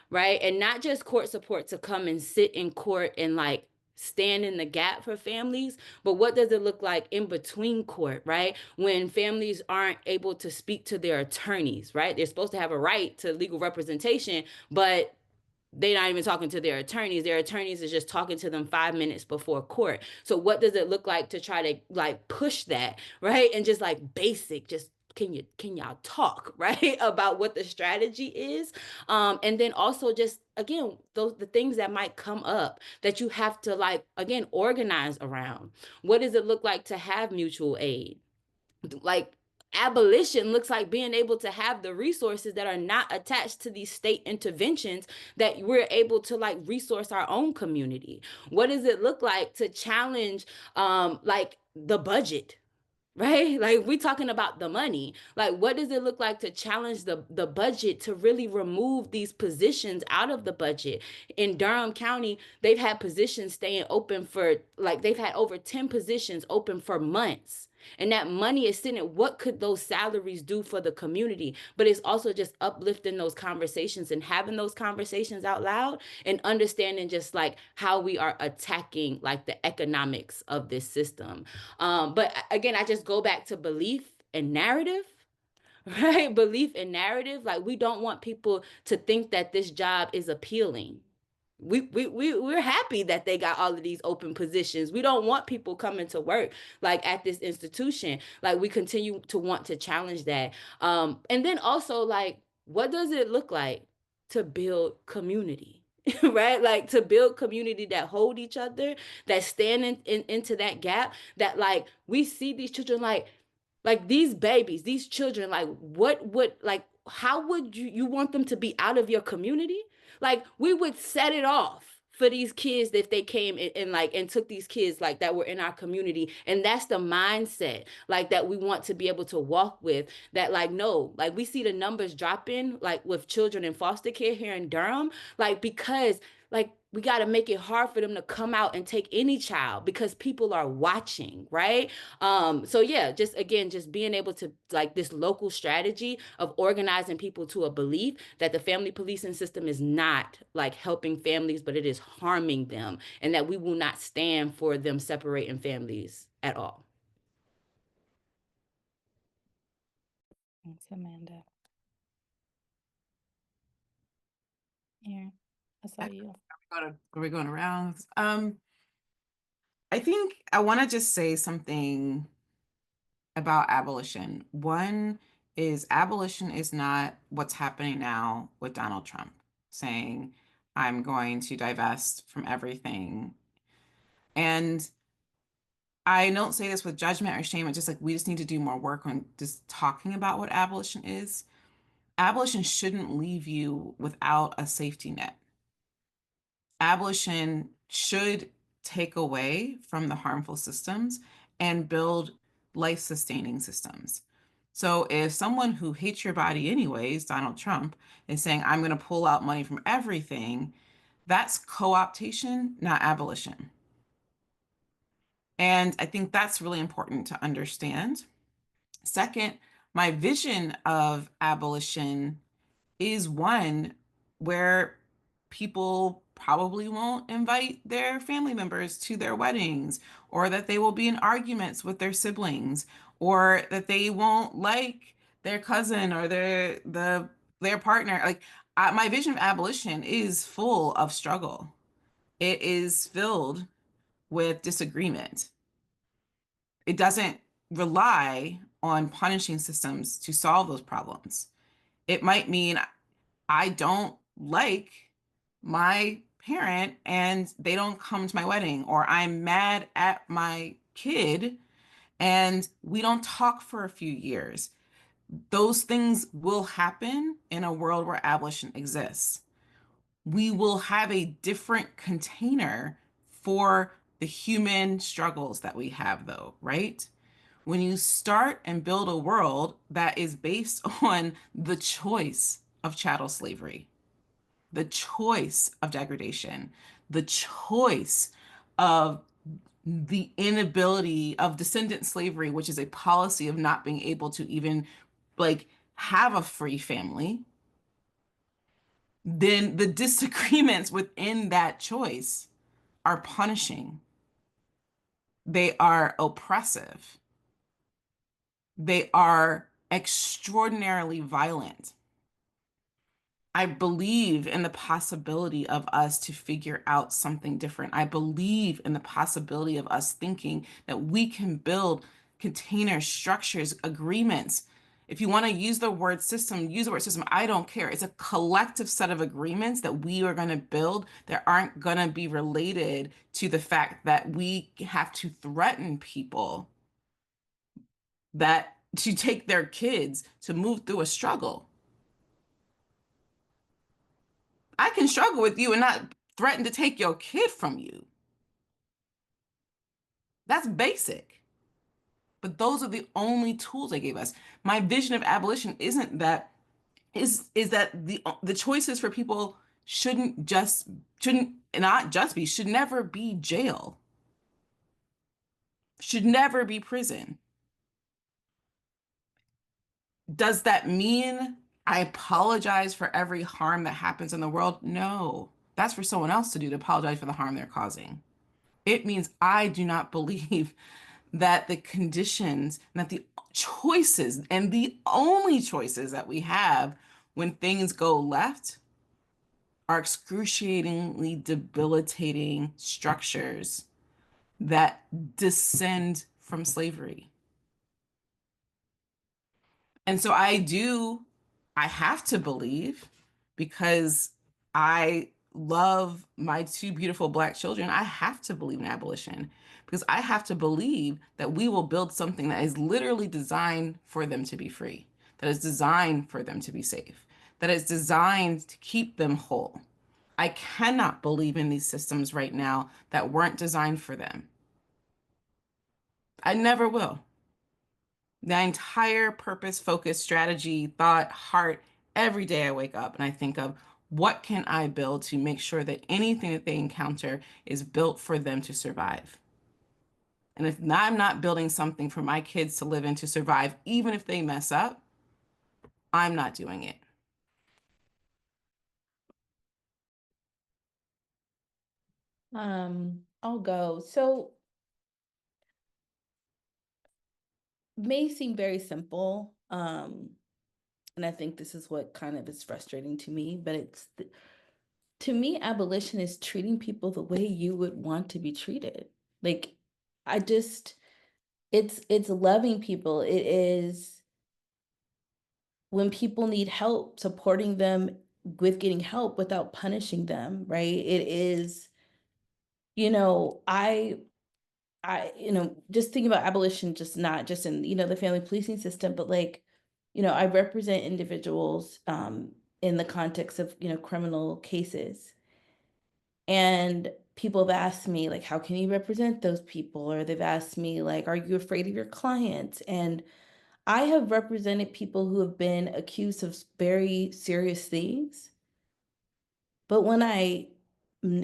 right? And not just court support to come and sit in court and like stand in the gap for families, but what does it look like in between court, right? When families aren't able to speak to their attorneys, right? They're supposed to have a right to legal representation, but they're not even talking to their attorneys. Their attorneys is just talking to them 5 minutes before court. So what does it look like to try to like push that, right? And just like basic, just can y'all talk, right, about what the strategy is? And then also just again, the things that might come up that you have to like again organize around. What does it look like to have mutual aid? Like abolition looks like being able to have the resources that are not attached to these state interventions, that we're able to like resource our own community. What does it look like to challenge like the budget, right? Like we talking about the money. Like what does it look like to challenge the budget, to really remove these positions out of the budget? In Durham County, they've had positions staying open for like, they've had over 10 positions open for months. And that money is sitting, what could those salaries do for the community? But it's also just uplifting those conversations and having those conversations out loud and understanding just like how we are attacking like the economics of this system. But again, I just go back to belief and narrative, right? Belief and narrative. Like we don't want people to think that this job is appealing. We're happy that they got all of these open positions. We don't want people coming to work like at this institution. Like we continue to want to challenge that. And then also like, what does it look like to build community? Right? Like to build community that hold each other, that stand into that gap, that like we see these children like these babies, these children, like what would like how would you want them to be out of your community? Like we would set it off for these kids if they came and like and took these kids like that were in our community. And that's the mindset like that we want to be able to walk with, that like no, like we see the numbers dropping like with children in foster care here in Durham, like because like we got to make it hard for them to come out and take any child because people are watching, right? So yeah, just again, just being able to like this local strategy of organizing people to a belief that the family policing system is not like helping families, but it is harming them, and that we will not stand for them separating families at all. Thanks, Amanda. Erin, I saw you. Are we going around? I think I want to just say something about abolition. One is abolition is not what's happening now with Donald Trump saying, I'm going to divest from everything. And I don't say this with judgment or shame. It's just like we just need to do more work on just talking about what abolition is. abolition shouldn't leave you without a safety net. Abolition should take away from the harmful systems and build life-sustaining systems. So if someone who hates your body anyways, Donald Trump, is saying, I'm going to pull out money from everything, that's co-optation, not abolition. And I think that's really important to understand. Second, my vision of abolition is one where people probably won't invite their family members to their weddings, or that they will be in arguments with their siblings, or that they won't like their cousin or their partner. Like my vision of abolition is full of struggle. It is filled with disagreement. It doesn't rely on punishing systems to solve those problems. It might mean I don't like my parent and they don't come to my wedding, or I'm mad at my kid and we don't talk for a few years. Those things will happen in a world where abolition exists. We will have a different container for the human struggles that we have, though, right? When you start and build a world that is based on the choice of chattel slavery, the choice of degradation, the choice of the inability of descendant slavery, which is a policy of not being able to even like have a free family, then the disagreements within that choice are punishing. They are oppressive. They are extraordinarily violent. I believe in the possibility of us to figure out something different. I believe in the possibility of us thinking that we can build containers, structures, agreements. If you want to use the word system, use the word system. I don't care. It's a collective set of agreements that we are going to build that aren't going to be related to the fact that we have to threaten people that to take their kids to move through a struggle. I can struggle with you and not threaten to take your kid from you. That's basic. But those are the only tools they gave us. My vision of abolition isn't that is that the choices for people shouldn't not just be, should never be jail. Should never be prison. Does that mean I apologize for every harm that happens in the world? No. That's for someone else to do, to apologize for the harm they're causing. It means I do not believe that the conditions and that the choices and the only choices that we have when things go left are excruciatingly debilitating structures that descend from slavery. And so I have to believe, because I love my two beautiful Black children, I have to believe in abolition, because I have to believe that we will build something that is literally designed for them to be free, that is designed for them to be safe, that is designed to keep them whole. I cannot believe in these systems right now that weren't designed for them. I never will. The entire purpose, focus, strategy, thought, heart, every day I wake up and I think of what can I build to make sure that anything that they encounter is built for them to survive. And if I'm not building something for my kids to live in to survive, even if they mess up, I'm not doing it. I'll go. So may seem very simple. And I think this is what kind of is frustrating to me, but to me, abolition is treating people the way you would want to be treated. Like, I just, it's loving people. It is when people need help, supporting them with getting help without punishing them, right? It is, just thinking about abolition, just not just in, the family policing system, but like, I represent individuals in the context of, criminal cases. And people have asked me, like, how can you represent those people? Or they've asked me, like, are you afraid of your clients? And I have represented people who have been accused of very serious things. But when I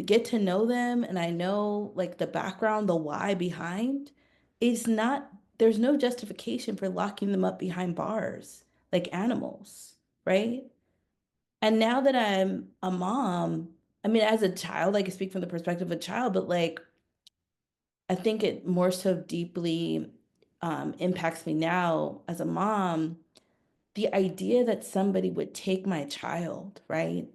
get to know them and I know like the background, the why behind, it's not, there's no justification for locking them up behind bars like animals, right? And now that I'm a mom, I mean, as a child, I can speak from the perspective of a child, but like, I think it more so deeply impacts me now as a mom. The idea that somebody would take my child, right?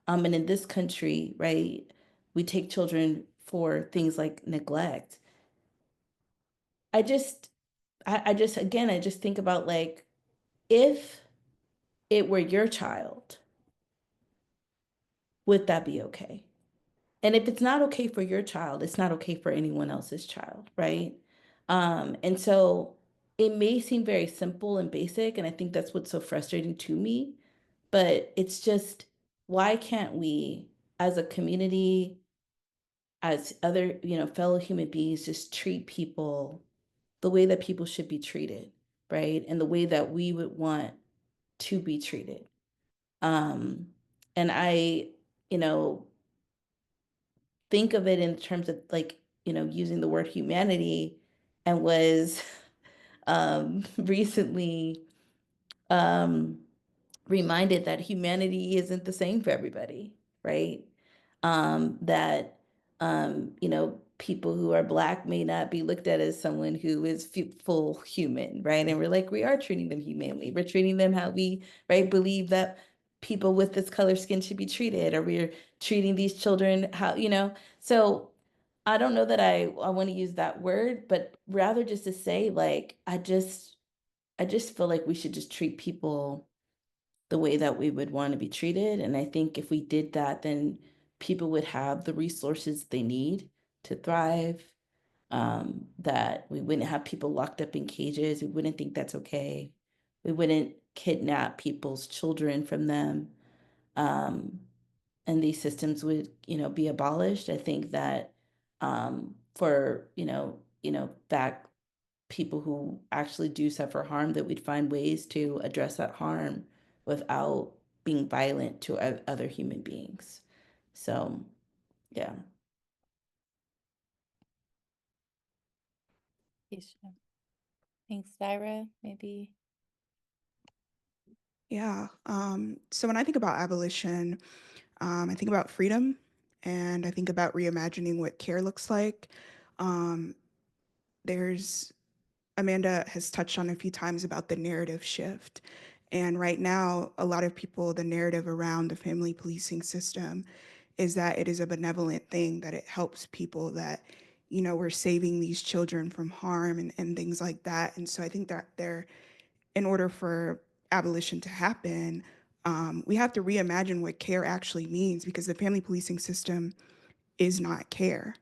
And in this country, right, we take children for things like neglect. I just, again, I just think about like, if it were your child, would that be okay? And if it's not okay for your child, it's not okay for anyone else's child, right? And so it may seem very simple and basic, and I think that's what's so frustrating to me, but it's just, why can't we, as a community, as other, fellow human beings, just treat people the way that people should be treated, right? And the way that we would want to be treated. Um, and I, you know, think of it in terms of like, using the word humanity, and was recently um, reminded that humanity isn't the same for everybody, right? That, people who are Black may not be looked at as someone who is full human, right? And we're like, we are treating them humanely. We're treating them how we, right, believe that people with this color skin should be treated, or we're treating these children how, so I don't know that I want to use that word, but rather just to say, like, I just feel like we should just treat people the way that we would want to be treated. And I think if we did that, then people would have the resources they need to thrive. That we wouldn't have people locked up in cages. We wouldn't think that's okay. We wouldn't kidnap people's children from them. Um, and these systems would, be abolished. I think that for, back people who actually do suffer harm, that we'd find ways to address that harm without being violent to other human beings. So, yeah. Keshia. Thanks, Zaira. Maybe. Yeah. So when I think about abolition, I think about freedom, and I think about reimagining what care looks like. Um, there's Amanda has touched on a few times about the narrative shift. And right now, a lot of people, the narrative around the family policing system is that it is a benevolent thing, that it helps people, that, we're saving these children from harm and things like that. And so I think that in order for abolition to happen, we have to reimagine what care actually means, because the family policing system is not care.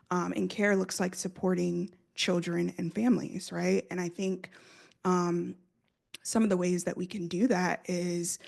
And care looks like supporting children and families, right? And I think some of the ways that we can do that is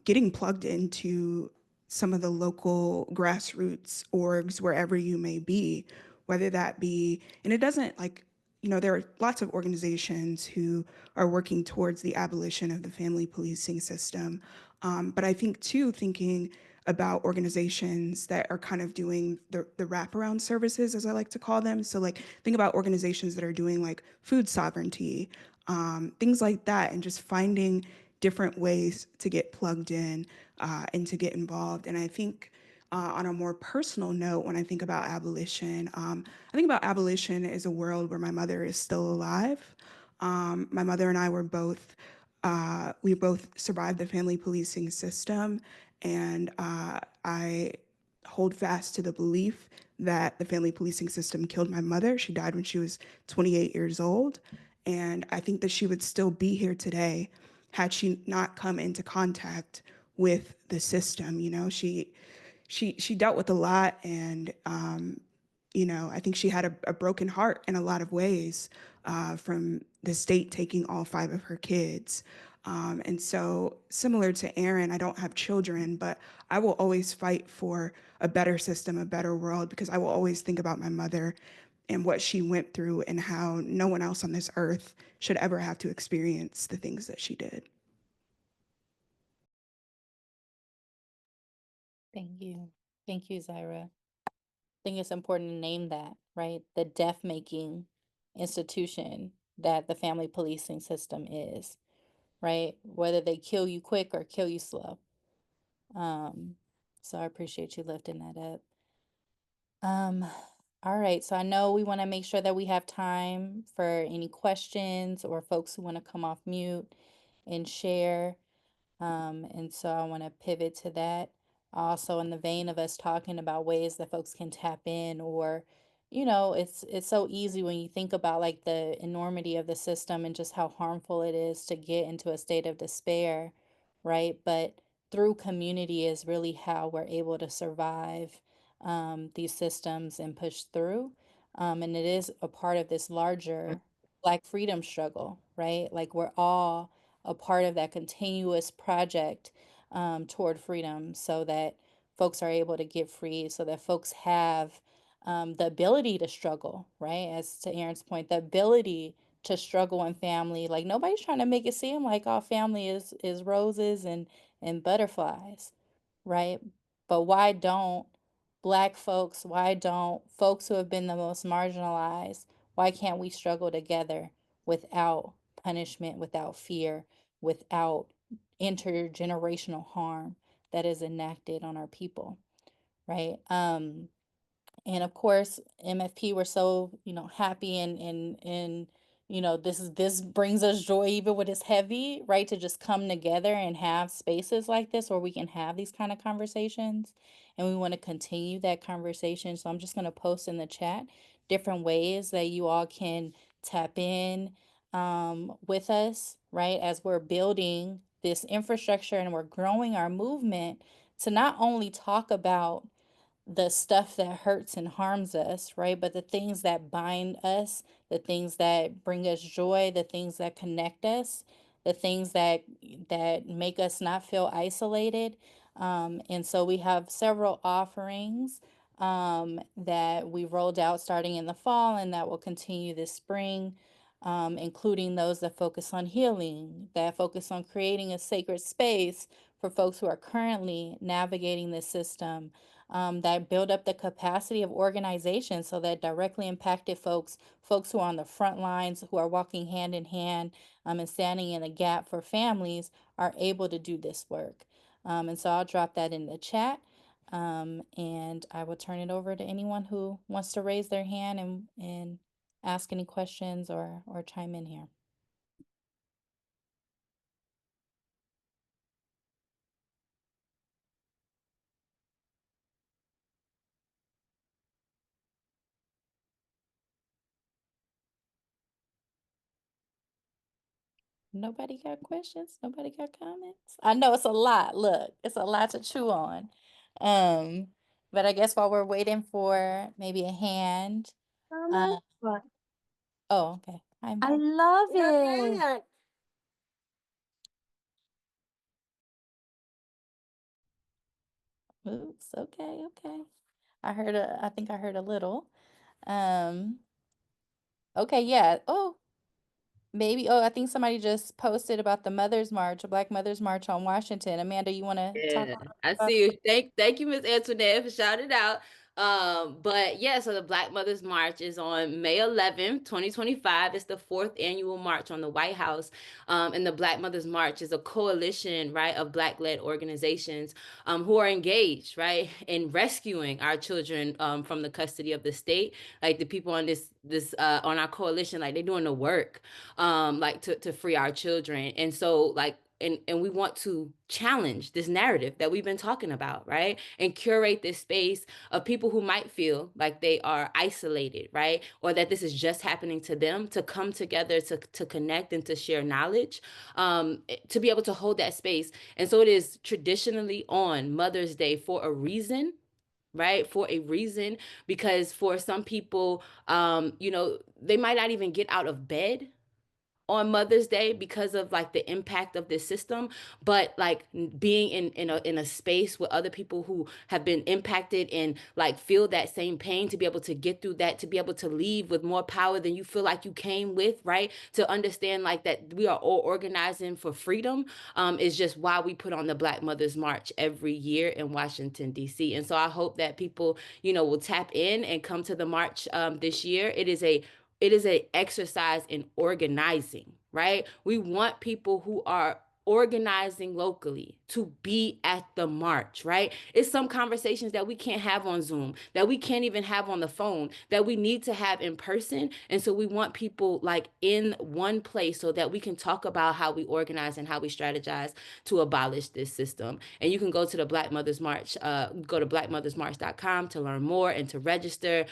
getting plugged into some of the local grassroots orgs wherever you may be, whether that be, and it doesn't like, there are lots of organizations who are working towards the abolition of the family policing system. But I think too, thinking about organizations that are kind of doing the wraparound services, as I like to call them. So like think about organizations that are doing like food sovereignty, things like that, and just finding different ways to get plugged in and to get involved. And I think on a more personal note, when I think about abolition, I think about abolition as a world where my mother is still alive. My mother and I were both, we both survived the family policing system, and I hold fast to the belief that the family policing system killed my mother. She died when she was 28 years old. And I think that she would still be here today had she not come into contact with the system. She dealt with a lot, and I think she had a broken heart in a lot of ways, from the state taking all 5 of her kids. And so, similar to Erin, I don't have children, but I will always fight for a better system, a better world, because I will always think about my mother and what she went through and how no one else on this earth should ever have to experience the things that she did. Thank you. Thank you, Zaira. I think it's important to name that, right? The death making institution that the family policing system is, right? Whether they kill you quick or kill you slow. So I appreciate you lifting that up. All right, so I know we want to make sure that we have time for any questions or folks who want to come off mute and share. And so I want to pivot to that. Also, in the vein of us talking about ways that folks can tap in, or, it's so easy when you think about like the enormity of the system and just how harmful it is to get into a state of despair, right? But through community is really how we're able to survive these systems and push through. And it is a part of this larger Black freedom struggle, right? Like we're all a part of that continuous project toward freedom so that folks are able to get free, so that folks have the ability to struggle, right? As to Erin's point, the ability to struggle in family. Like nobody's trying to make it seem like all family is roses and butterflies, right? But why don't folks who have been the most marginalized, why can't we struggle together without punishment, without fear, without intergenerational harm that is enacted on our people, right? And of course, MFP, we're so, happy and this brings us joy even when it's heavy, right? To just come together and have spaces like this where we can have these kind of conversations. And we want to continue that conversation. So I'm just going to post in the chat different ways that you all can tap in with us, right? As we're building this infrastructure and we're growing our movement to not only talk about the stuff that hurts and harms us, right? But the things that bind us, the things that bring us joy, the things that connect us, the things that make us not feel isolated. And so we have several offerings that we rolled out starting in the fall and that will continue this spring. Including those that focus on healing, that focus on creating a sacred space for folks who are currently navigating this system, that build up the capacity of organization so that directly impacted folks who are on the front lines, who are walking hand in hand and standing in a gap for families, are able to do this work. And so I'll drop that in the chat. And I will turn it over to anyone who wants to raise their hand and ask any questions or chime in here. Nobody got questions? Nobody got comments? I know it's a lot. Look, it's a lot to chew on. Um, but I guess while we're waiting for maybe a hand. Oh, okay. I love it. Oops, okay. I think I heard a little. Um, okay, yeah. I think somebody just posted about the Mother's March, a Black Mother's March on Washington. Amanda, you want to talk a Yeah, little I about see you. Thank you, Miss Antoinette, for shouting it out. But yeah, so the Black Mothers March is on May 11th, 2025. It's the fourth annual march on the White House. And the Black Mothers March is a coalition, right, of Black-led organizations who are engaged, right, in rescuing our children from the custody of the state. Like the people on this on our coalition, like they're doing the work, like to free our children. And so like and we want to challenge this narrative that we've been talking about, right? And curate this space of people who might feel like they are isolated, right? Or that this is just happening to them, to come together, to connect and to share knowledge, to be able to hold that space. And so it is traditionally on Mother's Day for a reason, right? For a reason, because for some people, they might not even get out of bed on Mother's Day because of like the impact of this system, but like being in a space with other people who have been impacted and like feel that same pain, to be able to get through that, to be able to leave with more power than you feel like you came with, right? To understand like that we are all organizing for freedom is just why we put on the Black Mothers March every year in Washington, D.C. And so I hope that people, will tap in and come to the march this year. It is a exercise in organizing, right? We want people who are organizing locally to be at the march, right? It's some conversations that we can't have on Zoom, that we can't even have on the phone, that we need to have in person. And so we want people like in one place so that we can talk about how we organize and how we strategize to abolish this system. And you can go to the Black Mothers March, go to blackmothersmarch.com to learn more and to register.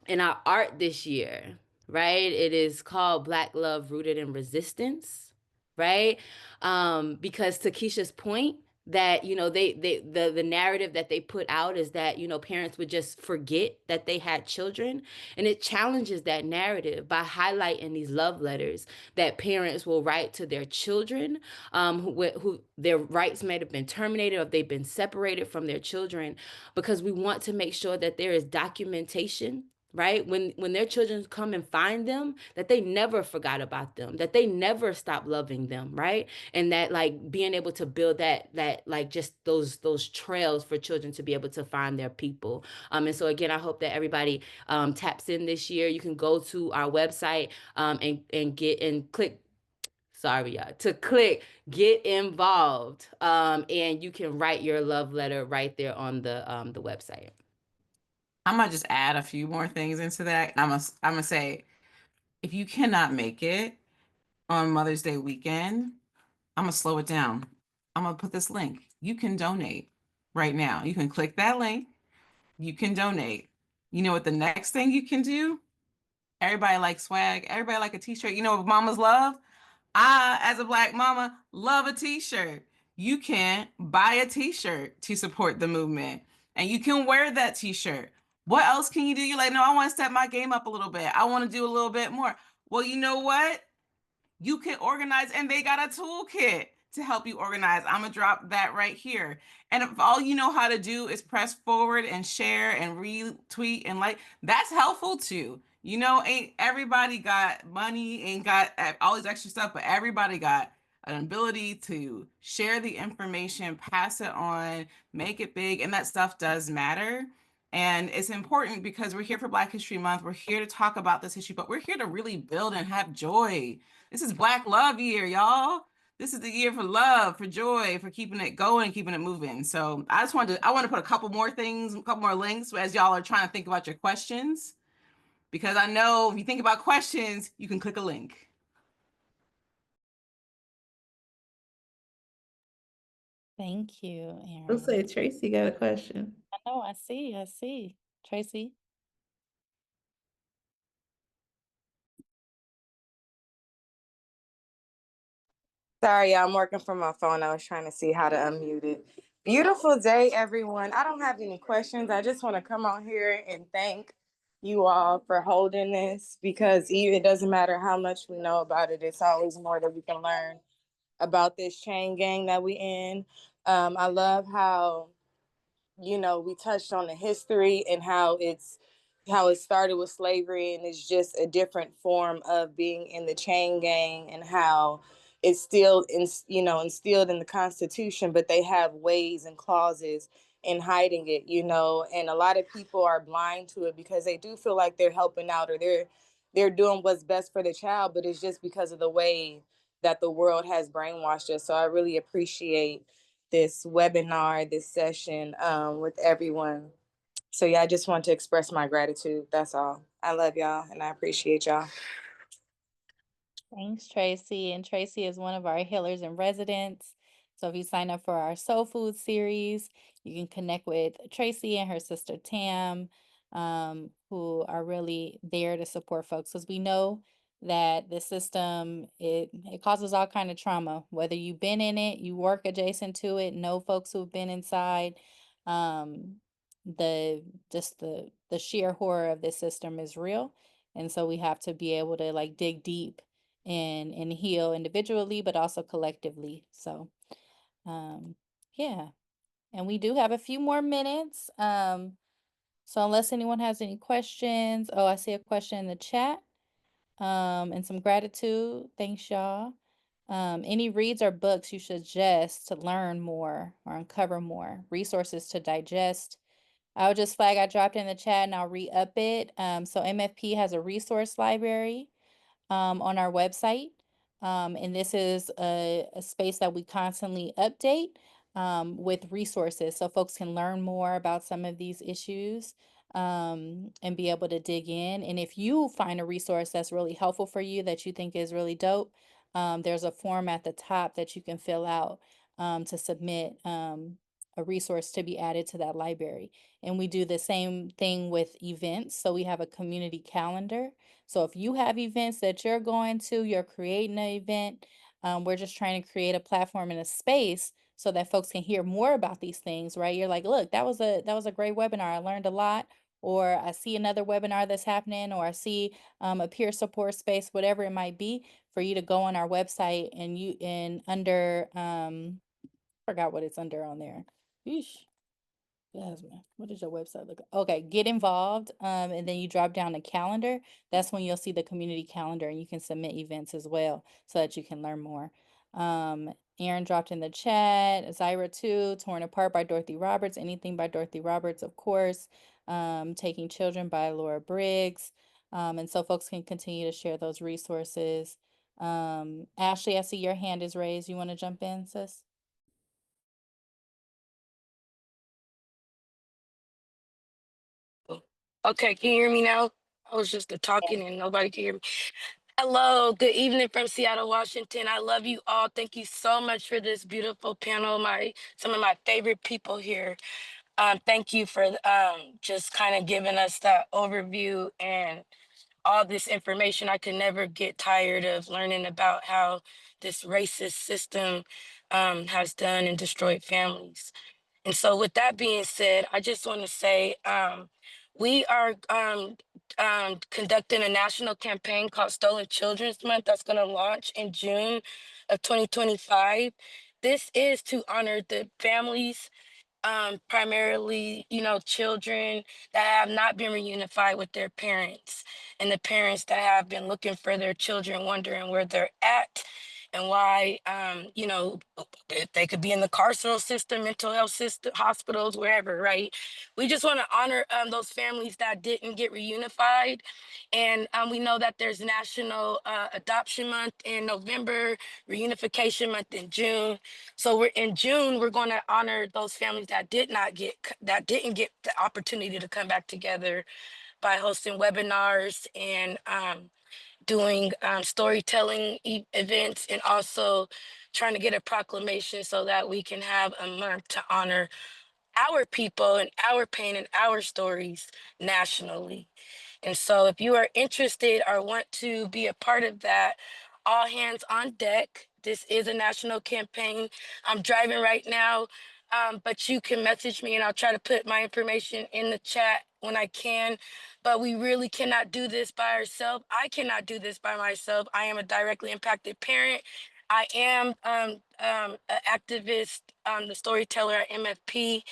In our art this year, right? It is called Black Love Rooted in Resistance, right? Because to Keshia's point, that the narrative that they put out is that parents would just forget that they had children, and it challenges that narrative by highlighting these love letters that parents will write to their children, who their rights may have been terminated or if they've been separated from their children, because we want to make sure that there is documentation, right? When their children come and find them, that they never forgot about them, that they never stopped loving them, right? And that like being able to build that like just those trails for children to be able to find their people. And so again, I hope that everybody taps in this year. You can go to our website and get and click. Sorry, y'all. To click get involved, and you can write your love letter right there on the website. I'm gonna just add a few more things into that. I'm gonna say, if you cannot make it on Mother's Day weekend, I'm gonna slow it down. I'm gonna put this link. You can donate right now. You can click that link. You can donate. You know what the next thing you can do? Everybody likes swag. Everybody like a t-shirt. You know what mamas love? I, as a Black mama, love a t-shirt. You can buy a t-shirt to support the movement, and you can wear that t-shirt. What else can you do? You're like, no, I want to step my game up a little bit. I want to do a little bit more. Well, you know what? You can organize, and they got a toolkit to help you organize. I'm gonna drop that right here. And if all you know how to do is press forward and share and retweet and like, that's helpful too. Ain't everybody got money, ain't got all these extra stuff, but everybody got an ability to share the information, pass it on, make it big, and that stuff does matter. And it's important because we're here for Black History Month. We're here to talk about this issue, but we're here to really build and have joy. This is Black Love Year, y'all. This is the year for love, for joy, for keeping it going, keeping it moving. So I want to put a couple more things, a couple more links as y'all are trying to think about your questions, because I know if you think about questions, you can click a link. Thank you, I'll Erin. say Tracy got a question. I know, I see. Tracy? Sorry, I'm working from my phone. I was trying to see how to unmute it. Beautiful day, everyone. I don't have any questions. I just want to come on here and thank you all for holding this, because even it doesn't matter how much we know about it, it's always more that we can learn about this chain gang that we in. I love how we touched on the history and how it started with slavery, and it's just a different form of being in the chain gang, and how it's still instilled in the Constitution, but they have ways and clauses in hiding it, and a lot of people are blind to it because they do feel like they're helping out, or they're doing what's best for the child, but it's just because of the way that the world has brainwashed us. So I really appreciate this webinar, this session with everyone. So yeah, I just want to express my gratitude. That's all. I love y'all and I appreciate y'all. Thanks, Tracy. And Tracy is one of our healers in residence. So if you sign up for our Soul Food series, you can connect with Tracy and her sister Tam, who are really there to support folks. Because we know that the system, it causes all kind of trauma. Whether you've been in it, you work adjacent to it, know folks who've been inside. Um, the sheer horror of this system is real. And so we have to be able to like dig deep and heal individually, but also collectively. So, yeah. And we do have a few more minutes. So unless anyone has any questions, oh, I see a question in the chat. And some gratitude. Thanks, y'all. Any reads or books you suggest to learn more or uncover more, resources to digest. I'll just flag I dropped in the chat and I'll re-up it. So MFP has a resource library on our website. And this is a space that we constantly update with resources so folks can learn more about some of these issues and be able to dig in. And if you find a resource that's really helpful for you that you think is really dope, there's a form at the top that you can fill out to submit a resource to be added to that library. And we do the same thing with events. So we have a community calendar. So if you have events that you're going to, you're creating an event, we're just trying to create a platform and a space so that folks can hear more about these things, right? You're like, look, that was a great webinar. I learned a lot. Or I see another webinar that's happening, or I see a peer support space, whatever it might be, for you to go on our website and under forgot what it's under on there. Yeesh. Jasmine, what does your website look like? Okay, get involved. And then you drop down the calendar. That's when you'll see the community calendar and you can submit events as well so that you can learn more. Erin dropped in the chat, Zaira too, Torn Apart by Dorothy Roberts, anything by Dorothy Roberts, of course. Taking Children by Laura Briggs. And so folks can continue to share those resources. Ashley, I see your hand is raised. You want to jump in, sis? Okay, can you hear me now? I was just talking and nobody can hear me. Hello, good evening from Seattle, Washington. I love you all. Thank you so much for this beautiful panel. Some of my favorite people here. Thank you for just kind of giving us that overview and all this information. I could never get tired of learning about how this racist system has done and destroyed families. And so with that being said, I just want to say we are conducting a national campaign called Stolen Children's Month that's going to launch in June of 2025. This is to honor the families, primarily, children that have not been reunified with their parents, and the parents that have been looking for their children, wondering where they're at and why, if they could be in the carceral system, mental health system, hospitals, wherever, right? We just want to honor those families that didn't get reunified. And we know that there's National Adoption Month in November, Reunification Month in June. So we're in June, we're going to honor those families that didn't get the opportunity to come back together by hosting webinars and doing storytelling events, and also trying to get a proclamation so that we can have a month to honor our people and our pain and our stories nationally. And so if you are interested or want to be a part of that, all hands on deck. This is a national campaign. I'm driving right now, but you can message me and I'll try to put my information in the chat when I can. But we really cannot do this by ourselves. I cannot do this by myself. I am a directly impacted parent. I am an activist, the storyteller at MFP.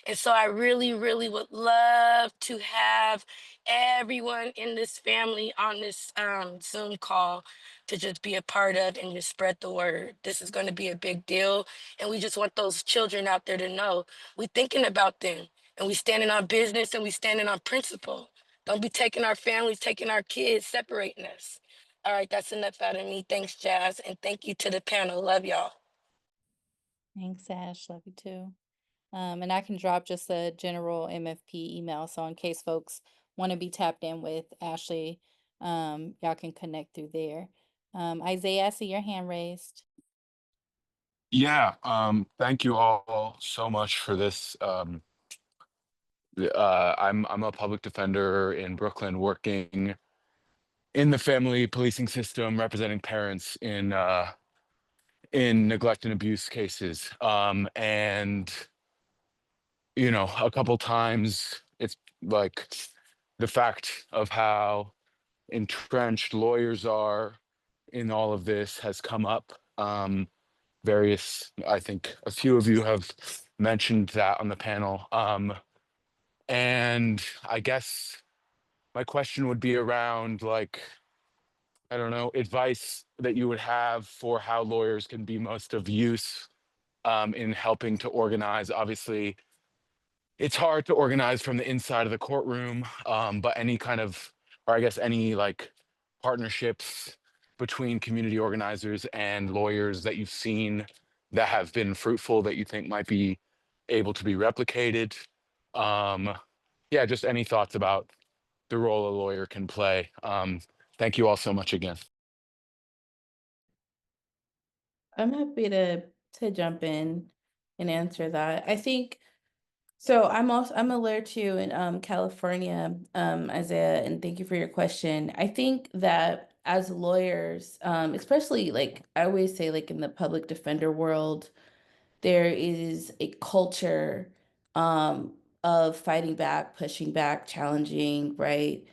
And so I really, really would love to have everyone in this family on this Zoom call to just be a part of and just spread the word. This is going to be a big deal. And we just want those children out there to know we thinking about them, and we standing on business, and we standing on principle. Don't be taking our families, taking our kids, separating us. All right, that's enough out of me. Thanks, Jazz. And thank you to the panel. Love y'all. Thanks, Ash. Love you too. And I can drop just a general MFP email. So in case folks want to be tapped in with Ashley, y'all can connect through there. Isaiah, I see your hand raised. Yeah, thank you all so much for this. I'm a public defender in Brooklyn, working in the family policing system, representing parents in neglect and abuse cases. And a couple times it's like the fact of how entrenched lawyers are in all of this has come up. I think a few of you have mentioned that on the panel. And I guess my question would be around, like, I don't know, advice that you would have for how lawyers can be most of use in helping to organize. Obviously, it's hard to organize from the inside of the courtroom, but any kind of, or I guess any like partnerships between community organizers and lawyers that you've seen that have been fruitful that you think might be able to be replicated. Yeah, just any thoughts about the role a lawyer can play. Thank you all so much again. I'm happy to jump in and answer that. I think so. I'm a lawyer too in California, Isaiah, and thank you for your question. I think that as lawyers, especially like I always say, like in the public defender world, there is a culture of fighting back, pushing back, challenging, right?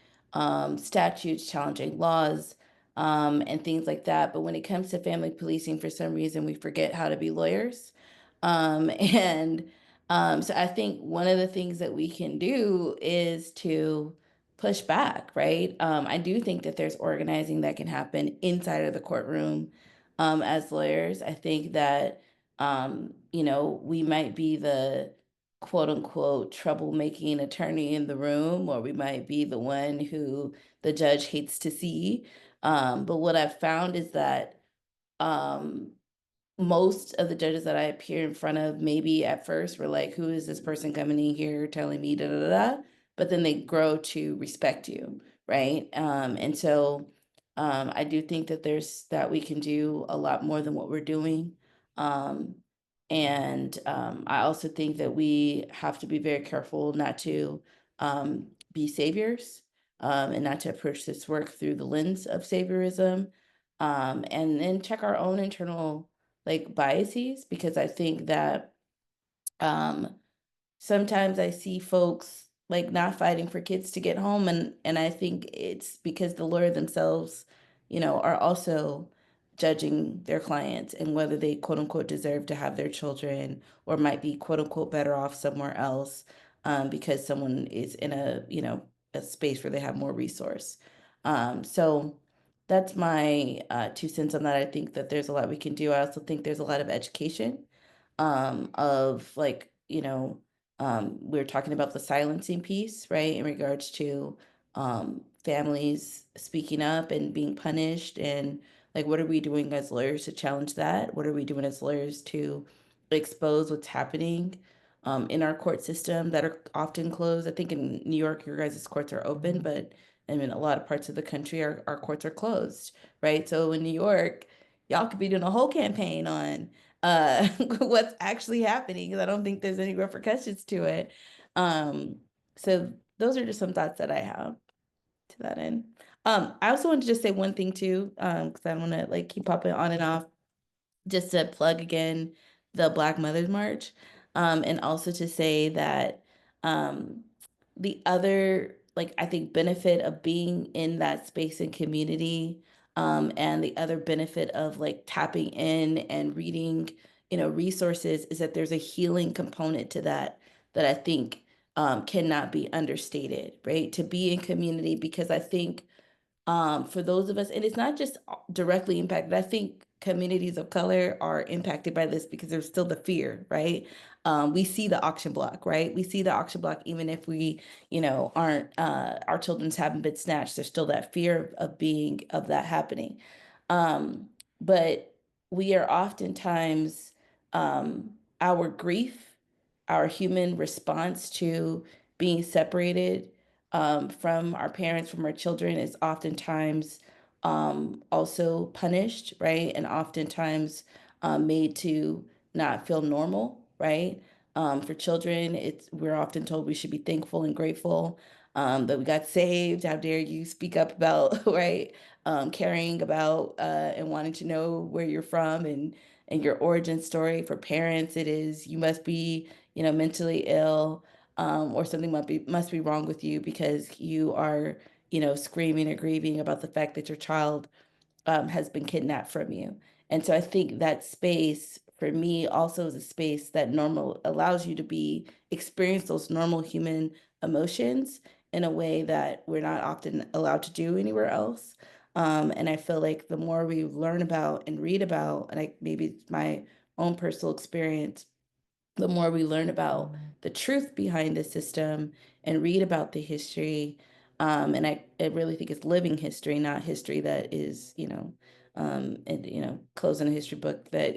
Statutes, challenging laws, and things like that. But when it comes to family policing, for some reason, we forget how to be lawyers. And so I think one of the things that we can do is to push back, right? I do think that there's organizing that can happen inside of the courtroom as lawyers. I think that we might be the quote unquote troublemaking attorney in the room, or we might be the one who the judge hates to see. But what I've found is that um, most of the judges that I appear in front of, maybe at first were like, who is this person coming in here telling me da da da da? But then they grow to respect you, right? And so I do think that we can do a lot more than what we're doing. Um, and I also think that we have to be very careful not to be saviors, and not to approach this work through the lens of saviorism, and then check our own internal like biases, because I think that um sometimes I see folks like not fighting for kids to get home, and I think it's because the lawyer themselves, are also judging their clients and whether they quote unquote deserve to have their children, or might be quote unquote better off somewhere else, because someone is in a space where they have more resource. So that's my 2 cents on that. I think that there's a lot we can do. I also think there's a lot of education of like, we're talking about the silencing piece, right? In regards to families speaking up and being punished, and like, what are we doing as lawyers to challenge that? What are we doing as lawyers to expose what's happening in our court system that are often closed? I think in New York, your guys' courts are open, but I mean, a lot of parts of the country, our courts are closed, right? So in New York, y'all could be doing a whole campaign on what's actually happening, because I don't think there's any repercussions to it. Um, so those are just some thoughts that I have to that end. I also want to just say one thing too, because I don't want to like keep popping on and off, just to plug again the Black Mothers March, and also to say that um, the other, like, I think benefit of being in that space and community, and the other benefit of like tapping in and reading, resources, is that there's a healing component to that that I think cannot be understated, right? To be in community, because I think for those of us, and it's not just directly impacted. I think communities of color are impacted by this because there's still the fear, right? We see the auction block, right? We see the auction block, even if we, aren't, our children's haven't been snatched. There's still that fear of that happening. But we are oftentimes, our grief, our human response to being separated from our parents, from our children, is oftentimes also punished, right? And oftentimes made to not feel normal, right? For children, we're often told we should be thankful and grateful that we got saved. How dare you speak up about, right? Caring about and wanting to know where you're from and your origin story. For parents, it is you must be, mentally ill, or something must be wrong with you because you are, screaming or grieving about the fact that your child has been kidnapped from you. And so I think that space for me also is a space that normal allows you to experience those normal human emotions in a way that we're not often allowed to do anywhere else. And I feel like the more we learn about and read about, and maybe it's my own personal experience, the more we learn about the truth behind the system and read about the history. And I really think it's living history, not history that is, and, closing a history book that,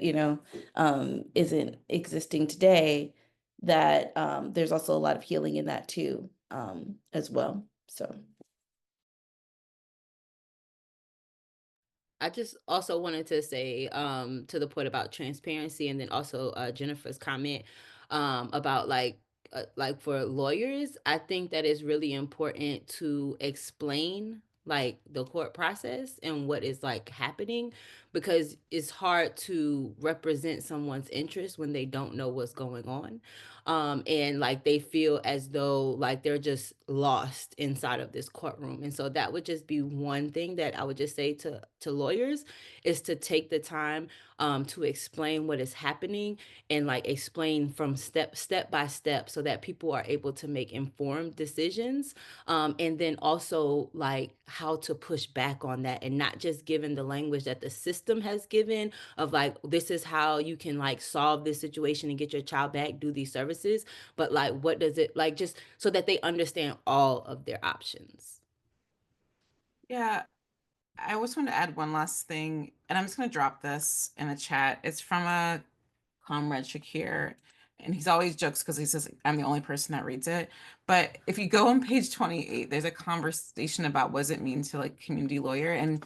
isn't existing today, that there's also a lot of healing in that too, as well. So. I just also wanted to say to the point about transparency, and then also Jennifer's comment about like for lawyers, I think that it's really important to explain like the court process and what is like happening, because it's hard to represent someone's interest when they don't know what's going on, and like they feel as though like they're just lost inside of this courtroom. And so that would just be one thing that I would just say to lawyers, is to take the time to explain what is happening, and like explain from step by step, so that people are able to make informed decisions, and then also like how to push back on that, and not just given the language that the system has given of like, this is how you can like solve this situation and get your child back, do these services, but like what does it like, just so that they understand all of their options. Yeah, I always want to add one last thing, and I'm just going to drop this in the chat. It's from a comrade Shakir, and he's always jokes because he says I'm the only person that reads it. But if you go on page 28, there's a conversation about what does it mean to like community lawyer, and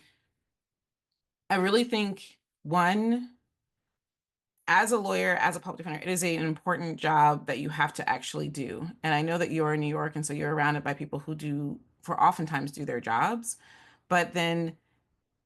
I really think one, as a lawyer, as a public defender, it is an important job that you have to actually do. And I know that you're in New York, and so you're surrounded by people who oftentimes do their jobs. But then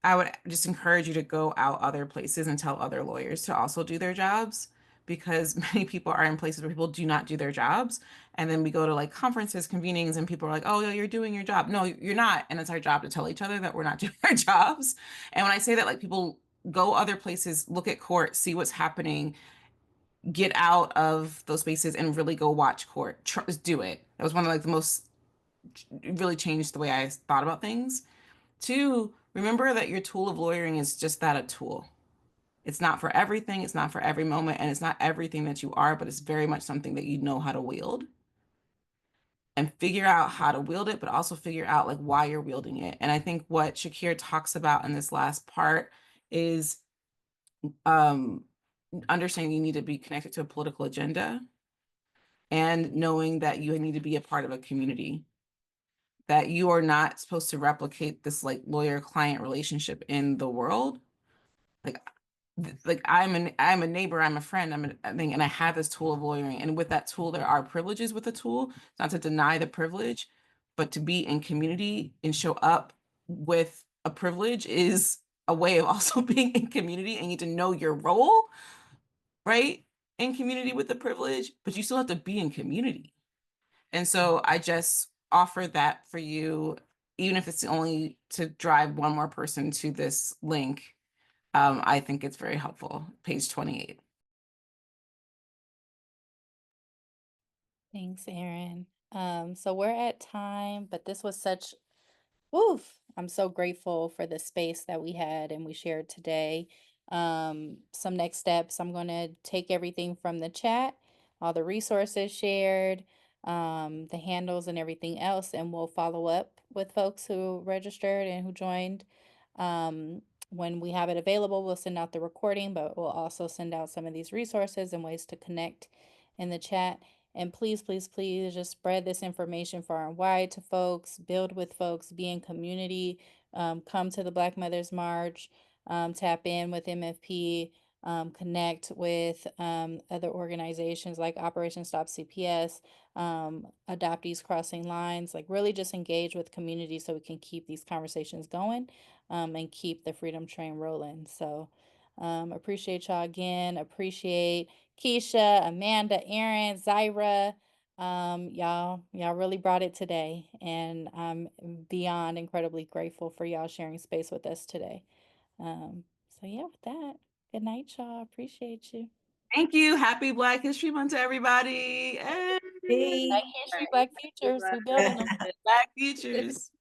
I would just encourage you to go out other places and tell other lawyers to also do their jobs, because many people are in places where people do not do their jobs. And then we go to like conferences, convenings, and people are like, oh, yeah, you're doing your job. No, you're not. And it's our job to tell each other that we're not doing our jobs. And when I say that, like, people go other places, look at court, see what's happening, get out of those spaces and really go watch court. Just do it. That was one of like the most, really changed the way I thought about things. Two, remember that your tool of lawyering is just that, a tool. It's not for everything, it's not for every moment, and it's not everything that you are, but it's very much something that you know how to wield. And figure out how to wield it, but also figure out like why you're wielding it. And I think what Shakir talks about in this last part is understanding you need to be connected to a political agenda, and knowing that you need to be a part of a community, that you are not supposed to replicate this like lawyer-client relationship in the world. Like I'm a neighbor, I'm a friend, I'm a thing, and I have this tool of lawyering. And with that tool, there are privileges with the tool. It's not to deny the privilege, but to be in community and show up with a privilege is a way of also being in community, and you need to know your role, right? In community with the privilege, but you still have to be in community. And so I just offer that for you, even if it's only to drive one more person to this link. I think it's very helpful. Page 28. Thanks, Erin. So we're at time, but this was such, oof, I'm so grateful for the space that we had and we shared today. Some next steps, I'm going to take everything from the chat, all the resources shared, the handles and everything else, and we'll follow up with folks who registered and who joined. When we have it available, we'll send out the recording, but we'll also send out some of these resources and ways to connect in the chat. And please, please, please just spread this information far and wide to folks, build with folks, be in community, come to the Black Mothers March, tap in with MFP, connect with other organizations like Operation Stop CPS, Adoptees Crossing Lines, like really just engage with community so we can keep these conversations going, and keep the freedom train rolling. So appreciate y'all again. Appreciate Keshia, Amanda, Erin, Zaira. Y'all really brought it today, and I'm beyond incredibly grateful for y'all sharing space with us today. So yeah, with that, good night, y'all. Appreciate you. Thank you. Happy Black History Month to everybody. Hey. Black History, Black Futures. We building them. Black Futures.